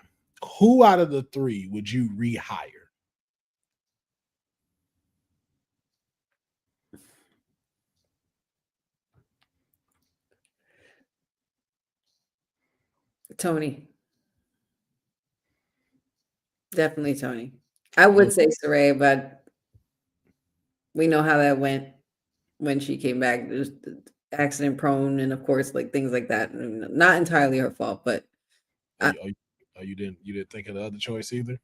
Who out of the three would you rehire? Toni. Definitely Toni. I would say Saraya, but we know how that went when she came back. It was accident prone, and of course, like things like that. Not entirely her fault, but you didn't think of the other choice either.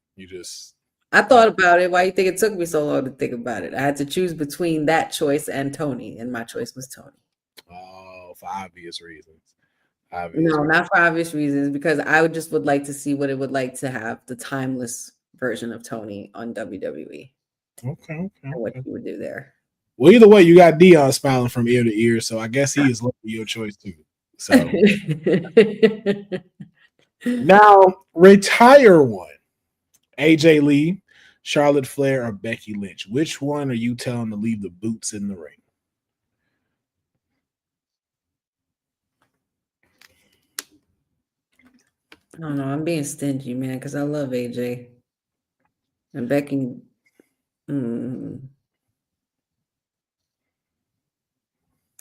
I thought about it. Why do you think it took me so long to think about it? I had to choose between that choice and Toni, and my choice was Toni. Oh, for obvious reasons. Not for obvious reasons, because I would like to see what it would like to have the timeless version of Toni on WWE. Okay. What he would do there. Well, either way, you got Deonne smiling from ear to ear, so I guess he is looking at your choice too. So now retire one. AJ Lee, Charlotte Flair, or Becky Lynch. Which one are you telling to leave the boots in the ring? I don't know. I'm being stingy, man, because I love AJ. And Becky.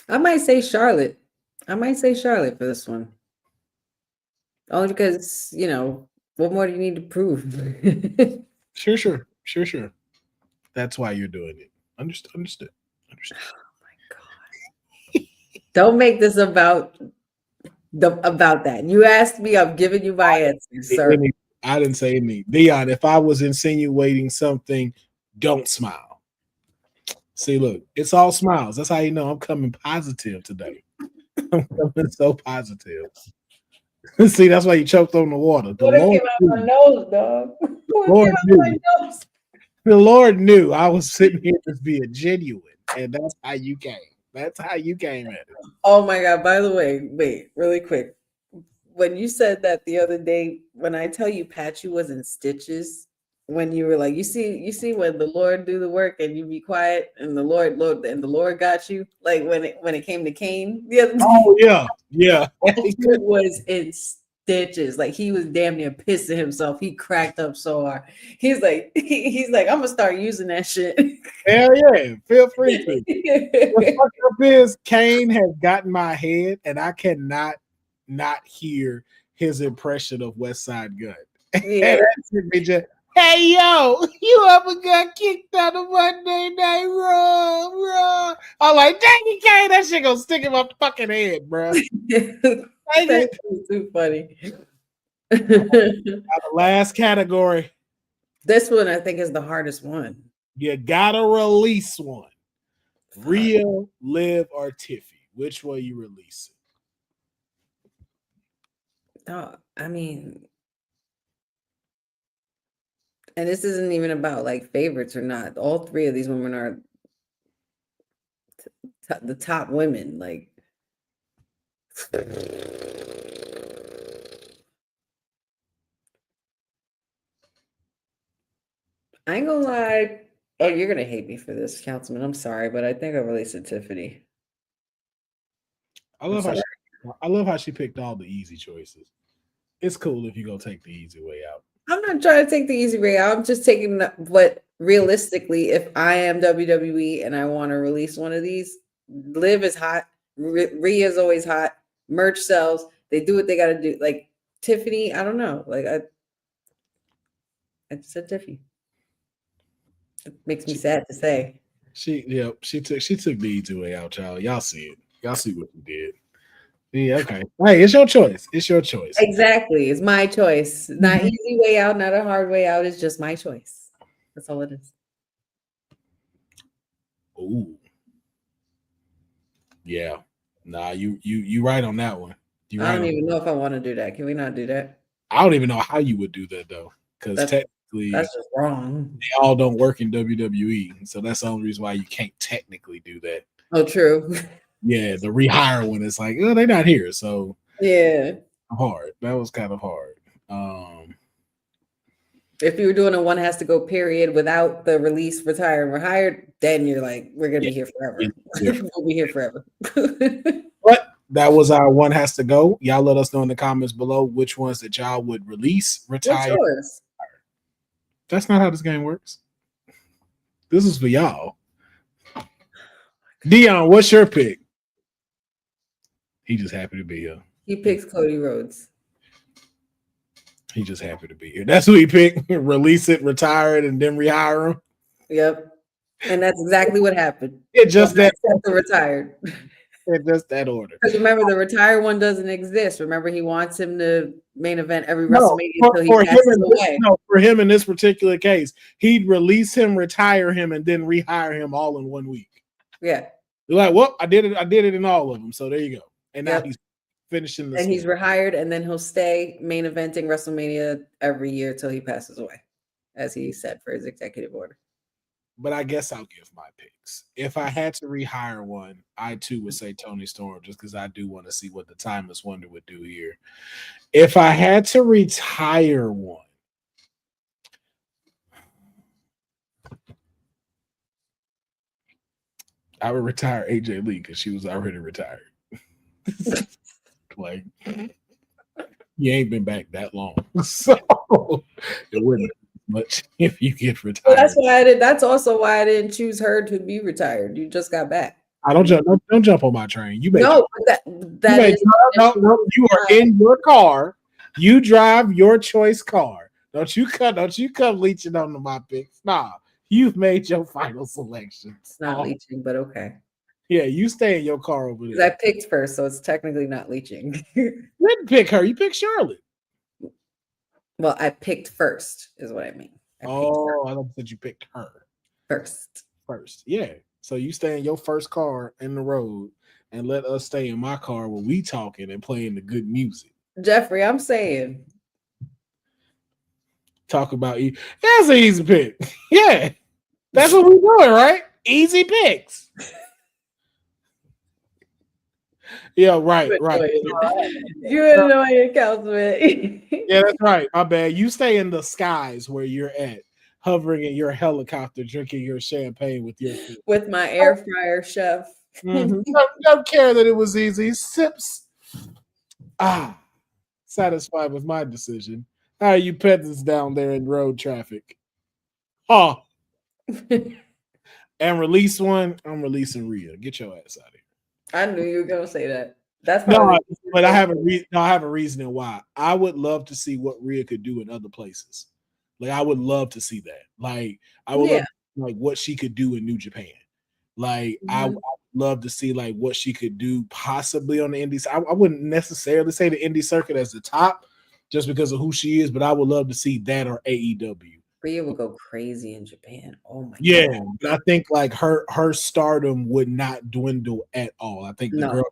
I might say Charlotte. For this one. Only because, what more do you need to prove? Sure. That's why you're doing it. Understood. Oh my God. Don't make this about that. You asked me, I'm giving you my answer, sir. I didn't say anything. Deonne, if I was insinuating something, don't smile. See, look, it's all smiles. That's how you know I'm coming positive today. I'm coming so positive. See, that's why you choked on the water. The Lord knew. My nose, dog. The Lord knew I was sitting here just being genuine, and that's how you came. That's how you came at it. Oh my God! By the way, wait, really quick. when you said that the other day, when I tell you Patchy was in stitches, when you were like, you see when the Lord do the work and you be quiet and the Lord got you. Like when it came to Cain the other day, Oh yeah. he was in stitches. Like he was damn near pissing himself. He cracked up so hard. He's like, I'm gonna start using that shit. Hell yeah, feel free to. The fuck up is Kane has gotten my head, and I cannot not hear his impression of West Side Gun. Yeah. Hey yo, you ever got kicked out of Monday Night Raw, bro? I'm like, dang it, Kane, that shit gonna stick in my fucking head, bro. That's too funny. The last category. This one I think is the hardest one. You gotta release one. Rhea, Liv, or Tiffy. Which one you releasing? No, I mean, and this isn't even about like favorites or not. All three of these women are the top women. Like, I ain't gonna lie. Oh, you're gonna hate me for this, Councilman. I'm sorry, but I think I released it Tiffany. I love how she picked all the easy choices. It's cool if you go take the easy way out. I'm not trying to take the easy way out. I'm just taking what realistically, if I am WWE and I want to release one of these, Liv is hot, Rhea is always hot, merch sells, they do what they got to do. Like Tiffany, I don't know. Like I said Tiffany. It makes me sad to say. She took the easy way out, y'all. Y'all see it. Y'all see what you did. Yeah, okay. Hey, it's your choice. It's your choice. Exactly. It's my choice. Not easy way out, not a hard way out. It's just my choice. That's all it is. Ooh. Yeah. Nah, you right on that one. I don't even know if I want to do that. Can we not do that? I don't even know how you would do that though. Because technically that's just wrong. They all don't work in WWE. So that's the only reason why you can't technically do that. Oh, true. Yeah, the rehire one is like, oh, they're not here. So yeah. Hard. That was kind of hard. If you were doing a one has to go period without the release, retire, and rehired, then you're like, we're gonna be here forever. We'll be here forever. But that was our one has to go. Y'all let us know in the comments below which ones that y'all would release, retire. That's not how this game works. This is for y'all. Deonne, what's your pick? He just happy to be here. He picks Cody Rhodes. He just happy to be here. That's who he picked. Release it, retire it, and then rehire him. Yep. And that's exactly what happened. It just that the retired. It's just that order. Because remember, the retired one doesn't exist. Remember, he wants him to main event every WrestleMania until he passes away. No, for him in this particular case, he'd release him, retire him, and then rehire him all in 1 week. Yeah. You're like, well, I did it in all of them. So there you go. And now he's finishing the and he's rehired, and then he'll stay main eventing WrestleMania every year till he passes away, as he said for his executive order. But I guess I'll give my picks. If I had to rehire one, I too would say Tony Storm, just because I do want to see what the Timeless Wonder would do here. If I had to retire one, I would retire AJ Lee because she was already retired. Like, you ain't been back that long, so it wouldn't much if you get retired. Well, that's also why I didn't choose her to be retired. You just got back. I don't jump on my train. You no, you are in your car. You drive your choice car. Don't you come leeching onto my picks. Nah, you've made your final selection. It's not leeching, but okay. Yeah, you stay in your car over there. I picked first, so it's technically not leeching. You didn't pick her. You picked Charlotte. Well, I picked first, is what I mean. I thought that you picked her first. Yeah. So you stay in your first car in the road and let us stay in my car when we talking and playing the good music. Jeffrey, I'm saying. Talk about you. That's an easy pick. Yeah. That's what we're doing, right? Easy picks. Yeah, right. You're annoying, Councilman. Yeah, that's right. My bad. You stay in the skies where you're at, hovering in your helicopter, drinking your champagne with your food. With my air fryer, chef. Don't care that it was easy. Sips. Satisfied with my decision. How are you peasants down there in road traffic? Oh, and release one. I'm releasing Rhea. Get your ass out of here. I knew you were gonna say that. That's No, probably but I have a reasoning why. I would love to see what Rhea could do in other places. Like I would love to see that. Like I would love like what she could do in New Japan. Like I would love to see like what she could do possibly on the indies. I wouldn't necessarily say the indie circuit as the top just because of who she is, but I would love to see that or AEW. Rhea would go crazy in Japan. Oh my god. But I think like her stardom would not dwindle at all. I think the girl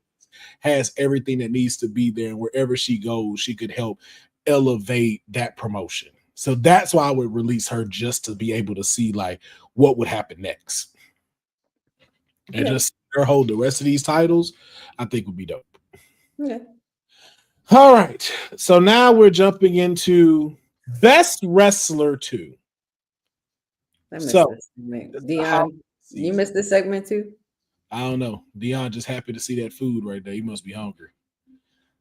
has everything that needs to be there, and wherever she goes, she could help elevate that promotion. So that's why I would release her, just to be able to see like what would happen next. And just her hold the rest of these titles, I think would be dope. Okay. All right. So now we're jumping into Best Wrestler 2. Deonne, you missed this segment too? I don't know. Deonne just happy to see that food right there. He must be hungry.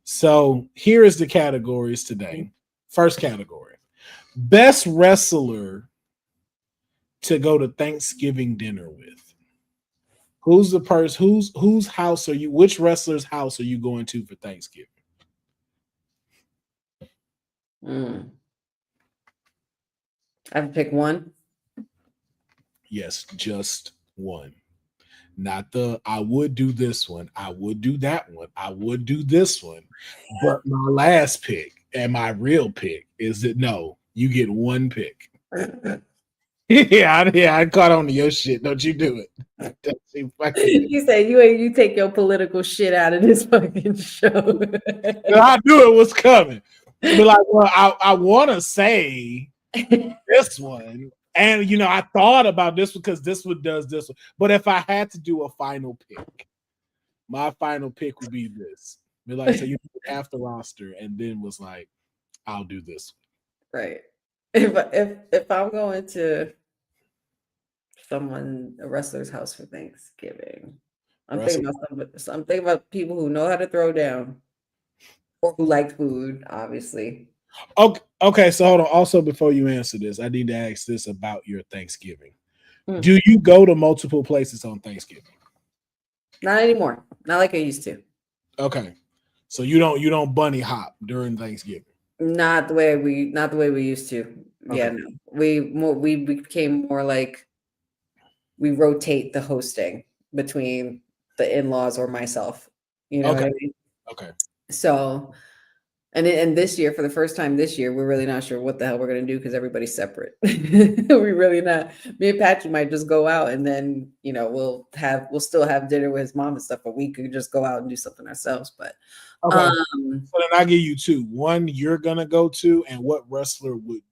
So here is the categories today. First category: Best Wrestler to go to Thanksgiving dinner with. Who's the person? Whose house are you? Which wrestler's house are you going to for Thanksgiving? I have to pick one. Yes, just one. Not the I would do this one, I would do that one, I would do this one. But my last pick and my real pick is that no, you get one pick. I caught on to your shit. Don't you do it. You said you take your political shit out of this fucking show. I knew it was coming. But like, well, I want to say this one. And, you know, I thought about this because this one does this one. But if I had to do a final pick, my final pick would be this. Be like, so you half the roster and then was like, I'll do this one. Right. If I'm going to a wrestler's house for Thanksgiving, I'm thinking about people who know how to throw down or who like food, obviously. Okay, so hold on. Also, before you answer this, I need to ask this about your Thanksgiving. Do you go to multiple places on Thanksgiving? Not anymore. Not like I used to. Okay. So you don't bunny hop during Thanksgiving? Not the way we used to. Okay. Yeah, no. We became more like we rotate the hosting between the in-laws or myself. You know what I mean? Okay. So and this year, for the first time this year, we're really not sure what the hell we're gonna do because everybody's separate. We're really not. Me and Patrick might just go out and then we'll still have dinner with his mom and stuff, but we could just go out and do something ourselves. But so then I'll give you two. One you're gonna go to, and what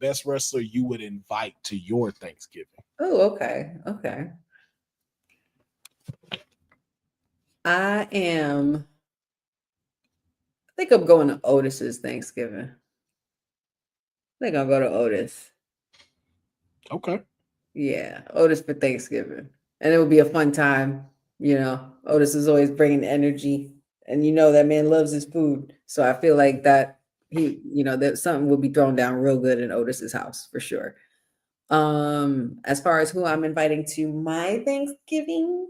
best wrestler you would invite to your Thanksgiving. Oh, okay. I think I'm going to Otis's Thanksgiving. I think I'll go to Otis. Okay. Yeah, Otis for Thanksgiving. And it would be a fun time. Otis is always bringing energy. And that man loves his food. So I feel like that that something will be thrown down real good in Otis's house for sure. As far as who I'm inviting to my Thanksgiving,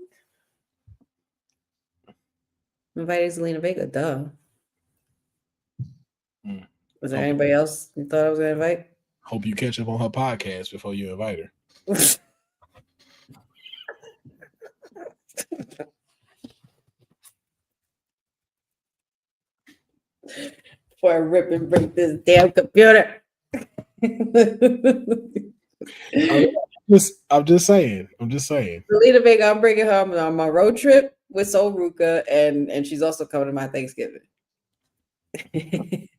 I'm inviting Zelina Vega, duh. Was there anybody else you thought I was going to invite? Hope you catch up on her podcast before you invite her. Before I rip and break this damn computer. I'm just saying. Zelina Vega, I'm bringing her on my road trip with Soul Ruka, and she's also coming to my Thanksgiving. Hey,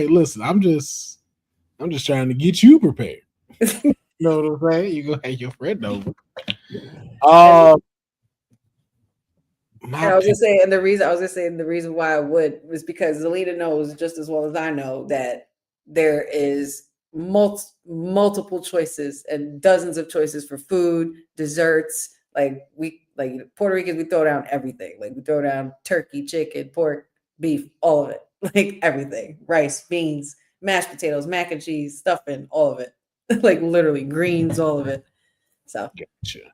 listen, I'm just trying to get you prepared. You know what I'm saying? You go have your friend over. And I was gonna say, and the reason why I would was because Zelina knows just as well as I know that there is multiple choices and dozens of choices for food, desserts. Like Puerto Ricans, we throw down everything. Like we throw down turkey, chicken, pork, beef, all of it. Like everything. Rice, beans, mashed potatoes, mac and cheese, stuffing, all of it. Like literally greens, all of it. So Gotcha.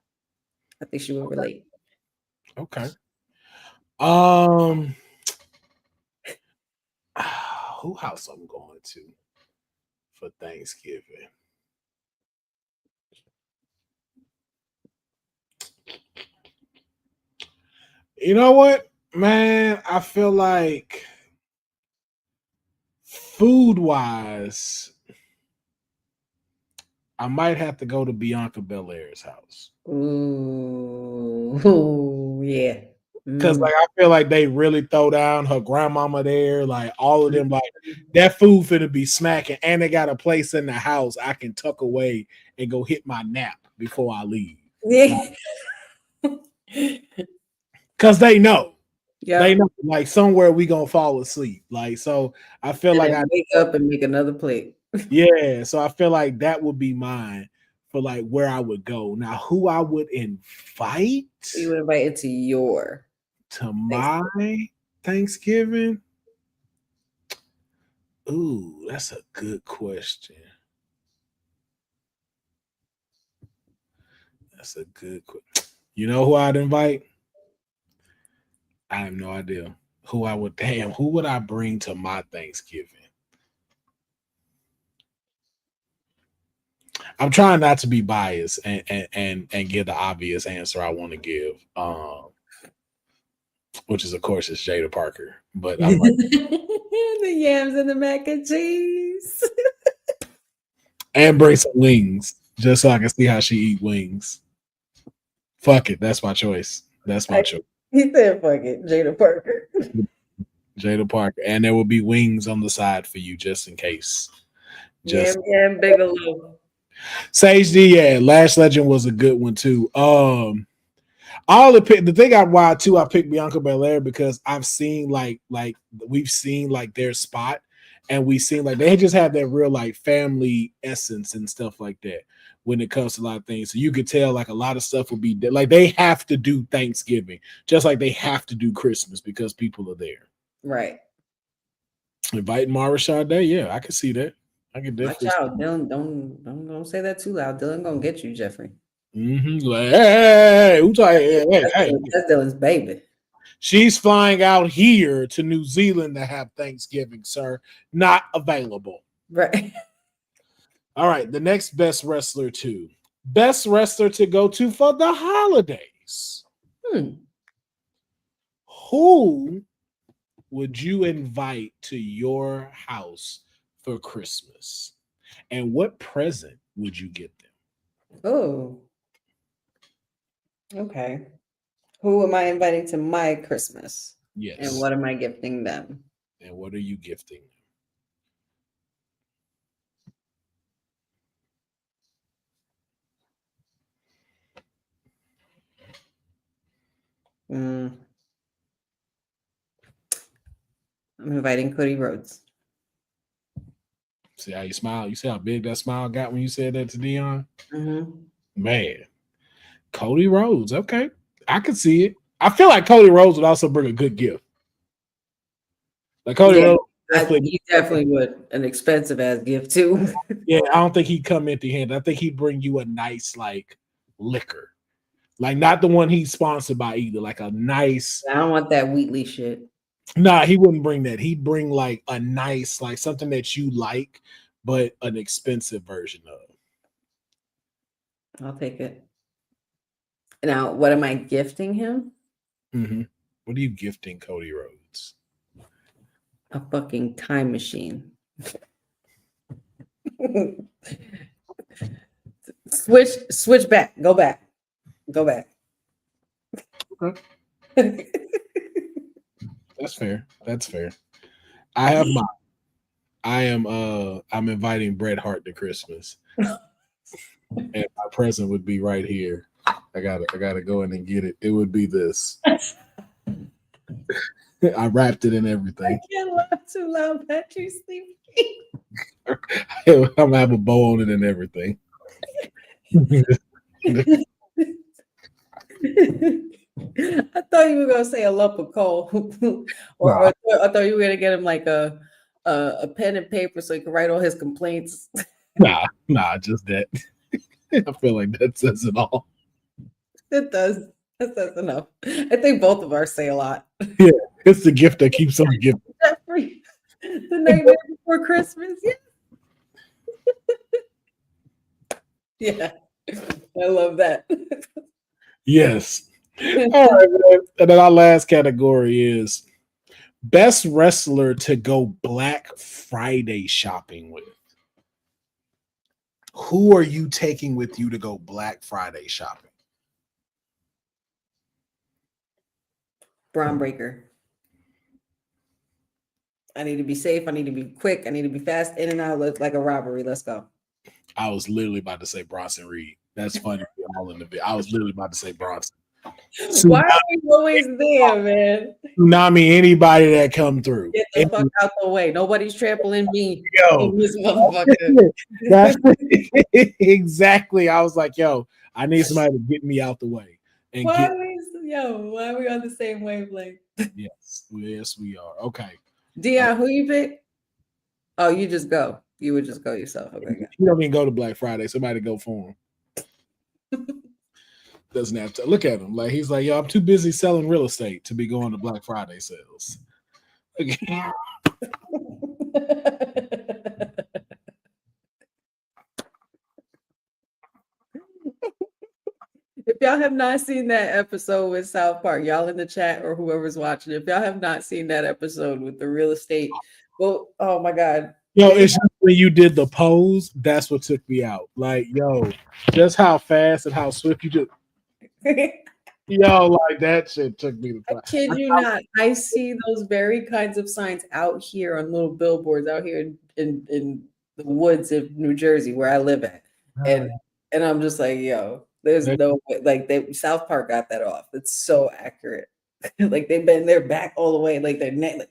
I think she will relate. Okay. Who house I'm going to for Thanksgiving? You know what, man? I feel like food wise, I might have to go to Bianca Belair's house. Ooh, yeah. Cause like I feel like they really throw down her grandmama there, like all of them, like that food finna be smacking, and they got a place in the house I can tuck away and go hit my nap before I leave. Yeah. Cause they know. Yeah. They know like somewhere we gonna fall asleep. Like so I feel And like then I wake up and make another plate. yeah, so I feel like that would be mine for like where I would go. Now who I would invite You would invite into your to my Thanksgiving? Ooh, that's a good question. That's a good question. You know who I'd invite? I have no idea. Who would I bring to my Thanksgiving? I'm trying not to be biased and give the obvious answer I want to give. Which is of course is Jada Parker. But I'm like the yams and the mac and cheese. and bring some wings just so I can see how she eat wings. Fuck it, that's my choice. That's my choice. He said, "Fuck it, Jada Parker." Jada Parker, and there will be wings on the side for you just in case. Just Yam Bigelow. Sage D, yeah, Lash Legend was a good one too. The thing why too I picked Bianca Belair because I've seen like we've seen like their spot, and we've seen like they just have that real like family essence and stuff like that when it comes to a lot of things. So you could tell like a lot of stuff will be like they have to do Thanksgiving just like they have to do Christmas because people are there. Right. Inviting Mara Sade, yeah, I can see that. I can definitely. Watch out, Dylan. Don't say that too loud. Dylan gonna get you, Jeffrey. Like, hey, who's hey. That's Dylan's baby. She's flying out here to New Zealand to have Thanksgiving, sir. Not available. Right. All right, the next best wrestler to go to for the holidays. Who would you invite to your house for Christmas? And what present would you get them? Oh. Okay. Who am I inviting to my Christmas? Yes. And what am I gifting them? And what are you gifting I'm inviting Cody Rhodes. See how you smile? You see how big that smile got when you said that to Deonne? Mm-hmm. Man, Cody Rhodes. Okay, I could see it. I feel like Cody Rhodes would also bring a good gift. Like Cody Rhodes, he definitely would. An expensive ass gift too. Yeah, I don't think he'd come empty-handed. I think he'd bring you a nice like liquor, like not the one he's sponsored by either. Like a nice. I don't want that Wheatley shit. Nah, he wouldn't bring that. He'd bring like a nice, like something that you like, but an expensive version of. I'll take it. Now, what am I gifting him? Mm-hmm. What are you gifting Cody Rhodes? A fucking time machine. Switch back. Go back. Okay. That's fair. I have mine. I'm inviting Bret Hart to Christmas. And my present would be right here. I gotta go in and get it. It would be this. I wrapped it in I everything. can't laugh too loud, Pat. You sleepy. I'm gonna have a bow on it and everything. I thought you were gonna say a lump of coal, or I thought you were gonna get him like a pen and paper so he could write all his complaints. Nah, just that. I feel like that says it all. It does. That says enough. I think both of ours say a lot. Yeah, it's the gift that keeps on giving. Jeffrey, the Nightmare Before Christmas. Yeah, I love that. Yes. All right, man. And then our last category is best wrestler to go Black Friday shopping with. Who are you taking with you to go Black Friday shopping? Braun Breaker. I need to be safe. I need to be quick. I need to be fast. In and out like a robbery. Let's go. I was literally about to say Bronson Reed. That's funny. All in the bit. I was literally about to say Bronson. Why are we always there, man? Tsunami, anybody that come through. Get the fuck out the way. Nobody's trampling me. Yo. In this motherfucker. That's exactly. I was like, yo, I need somebody to get me out the way. And why are we on the same wavelength? Yes, we are. Okay. Deonne, who you pick? Oh, you just go. You would just go yourself. Okay. You don't even go to Black Friday. Somebody go for him. Doesn't have to look at him. Like he's like, yo, I'm too busy selling real estate to be going to Black Friday sales. Okay. If y'all have not seen that episode with South Park, y'all in the chat or whoever's watching, if y'all have not seen that episode with the real estate, well, oh my God. Yo, it's just when you did the pose, that's what took me out. Like, yo, just how fast and how swift you just, yo, like that shit took me to I kid you not. I see those very kinds of signs out here on little billboards out here in the woods of New Jersey where I live at. And I'm just like, yo, there's no way. Like South Park got that off. It's so accurate. Like they've been their back all the way, like their neck.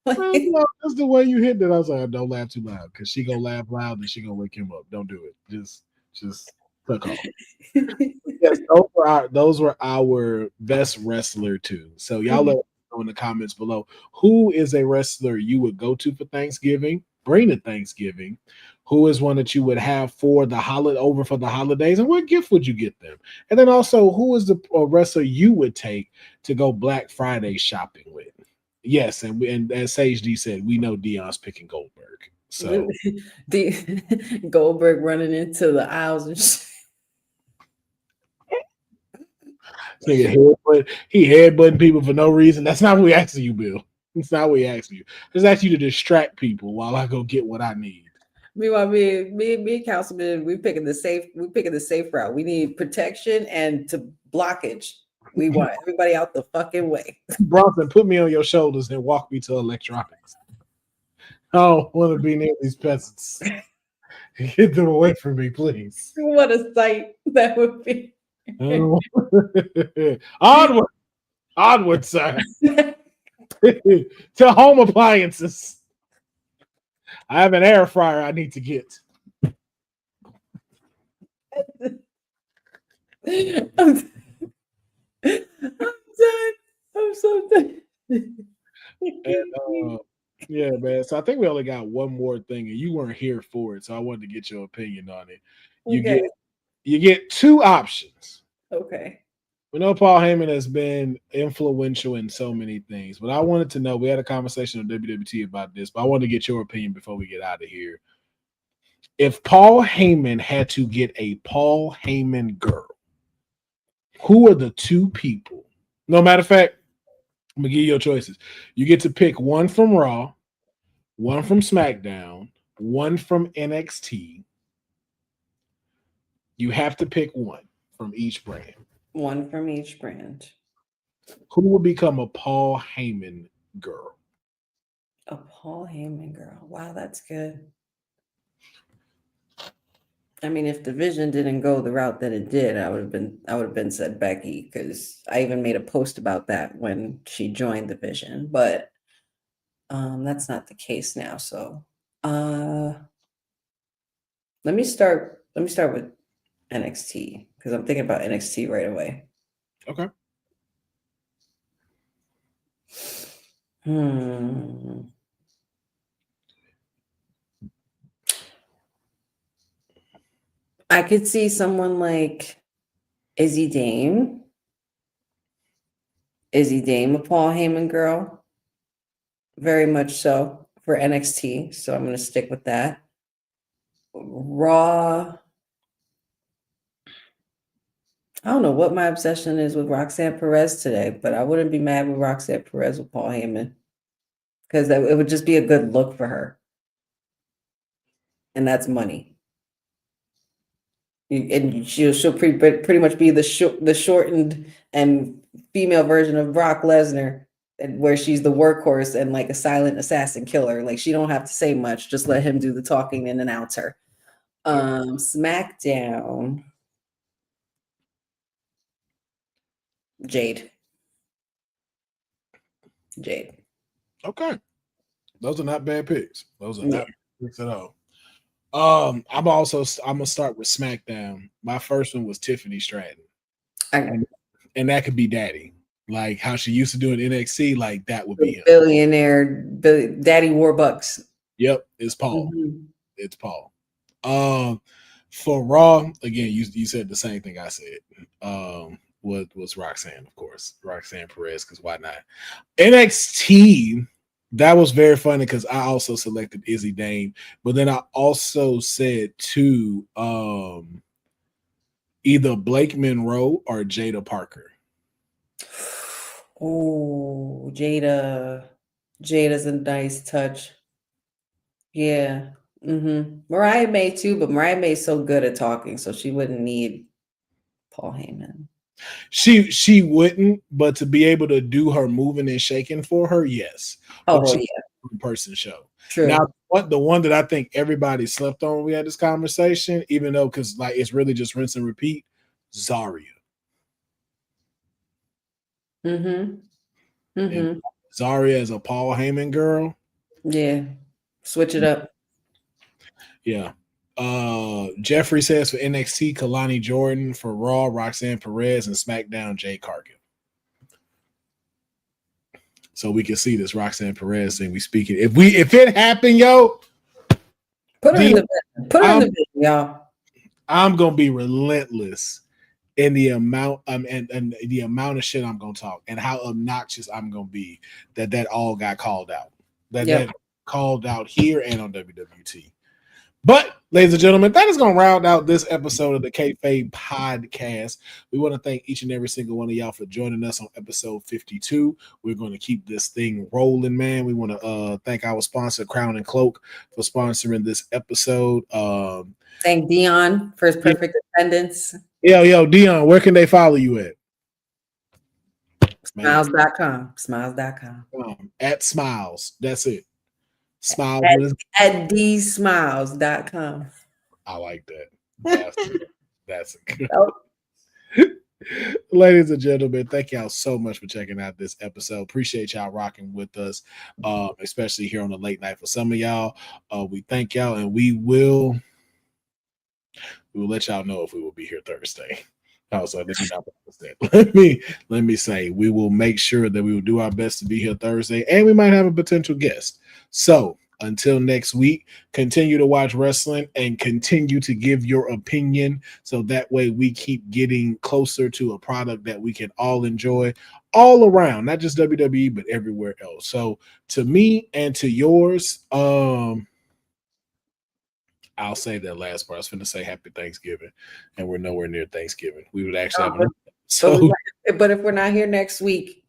That's the way you hit it. I was like, don't laugh too loud because she gonna laugh loud and she gonna wake him up. Don't do it. Just tuck off. Yes, those were our best wrestler too. So y'all let us know in the comments below who is a wrestler you would go to for Thanksgiving, bring to Thanksgiving. Who is one that you would have for the holidays, and what gift would you get them? And then also, who is the wrestler you would take to go Black Friday shopping with? Yes, and as Sage D said, we know Deon's picking Goldberg. So Goldberg running into the aisles and shit. He headbutting people for no reason. That's not what we asked you, Bill. It's not what we asked you. Just asked you to distract people while I go get what I need. Meanwhile, me and Councilman, we picking the safe route. We need protection and to blockage. We want everybody out the fucking way. Bronson, put me on your shoulders and walk me to electronics. I don't want to be near these peasants. Get them away from me, please. What a sight that would be. Onward, sir. To home appliances. I have an air fryer I need to get. I'm done. I'm so done. And, yeah, man. So I think we only got one more thing, and you weren't here for it, so I wanted to get your opinion on it. You get two options. Okay. We know Paul Heyman has been influential in so many things, but I wanted to know. We had a conversation on WWT about this, but I wanted to get your opinion before we get out of here. If Paul Heyman had to get a Paul Heyman girl, who are the two people? No matter of fact, I'm gonna give you your choices. You get to pick one from Raw, one from SmackDown, one from NXT. You have to pick one from each brand. One from each brand. Who will become a Paul Heyman girl? A Paul Heyman girl. Wow, that's good. I mean, if Division didn't go the route that it did, I would have been said Becky, because I even made a post about that when she joined Division, but that's not the case now. So let me start with NXT, because I'm thinking about NXT right away. Okay. I could see someone like Izzy Dame, a Paul Heyman girl, very much so, for NXT. So I'm going to stick with that. Raw. I don't know what my obsession is with Roxanne Perez today, but I wouldn't be mad with Roxanne Perez with Paul Heyman, because it would just be a good look for her. And that's money. And she'll pretty much be the shortened and female version of Brock Lesnar, where she's the workhorse and like a silent assassin killer. Like, she don't have to say much, just let him do the talking and announce her. SmackDown. Jade. Okay. Those are not bad picks. Those are not bad picks at all. I'm gonna start with SmackDown. My first one was Tiffany Stratton. And that could be Daddy. Like how she used to do in NXT, like that would be him. Billionaire, Daddy Warbucks. Yep, it's Paul. Mm-hmm. It's Paul. For Raw, again, you said the same thing I said. Was Roxanne, of course, Roxanne Perez, because why not? NXT, that was very funny because I also selected Izzy Dame, but then I also said too, either Blake Monroe or Jada Parker. Oh, Jada's a nice touch. Yeah. Mariah May too, but Mariah May's so good at talking, so she wouldn't need Paul Heyman. She wouldn't, but to be able to do her moving and shaking for her, yes. Oh, yeah. Person show. True. Now, the one that I think everybody slept on when we had this conversation, even though because like it's really just rinse and repeat, Zarya. Zarya as a Paul Heyman girl. Yeah. Switch it up. Yeah. Jeffrey says for NXT, Kalani Jordan, for Raw, Roxanne Perez, and SmackDown, Jade Cargill. So we can see this Roxanne Perez thing. We speak it. If it happened, yo, put her in the bed, y'all. I'm gonna be relentless in the amount and the amount of shit I'm gonna talk and how obnoxious I'm gonna be that all got called out. That called out here and on WWT. But, ladies and gentlemen, that is going to round out this episode of the Kayfabe Podcast. We want to thank each and every single one of y'all for joining us on episode 52. We're going to keep this thing rolling, man. We want to thank our sponsor, Crown and Cloak, for sponsoring this episode. Thank Deonne for his perfect attendance. Yo, Deonne, where can they follow you at? Smiles.com. At Smiles. That's it. Smiles at dsmiles.com. I like that. That's good. Ladies and gentlemen, thank y'all so much for checking out this episode. Appreciate y'all rocking with us, especially here on the late night. For some of y'all, we thank y'all, and we will let y'all know if we will be here Thursday. Also, let me say we will make sure that we will do our best to be here Thursday, and we might have a potential guest. So until next week, continue to watch wrestling and continue to give your opinion, so that way we keep getting closer to a product that we can all enjoy all around, not just WWE but everywhere else. So to me and to yours, I'll say that last part. I was going to say Happy Thanksgiving, and we're nowhere near Thanksgiving. We would actually have but if we're not here next week,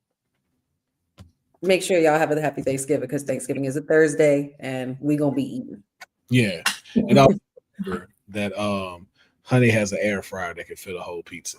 make sure y'all have a happy Thanksgiving, because Thanksgiving is a Thursday and we're going to be eating. Yeah. And I'll remember that Honey has an air fryer that can fit a whole pizza.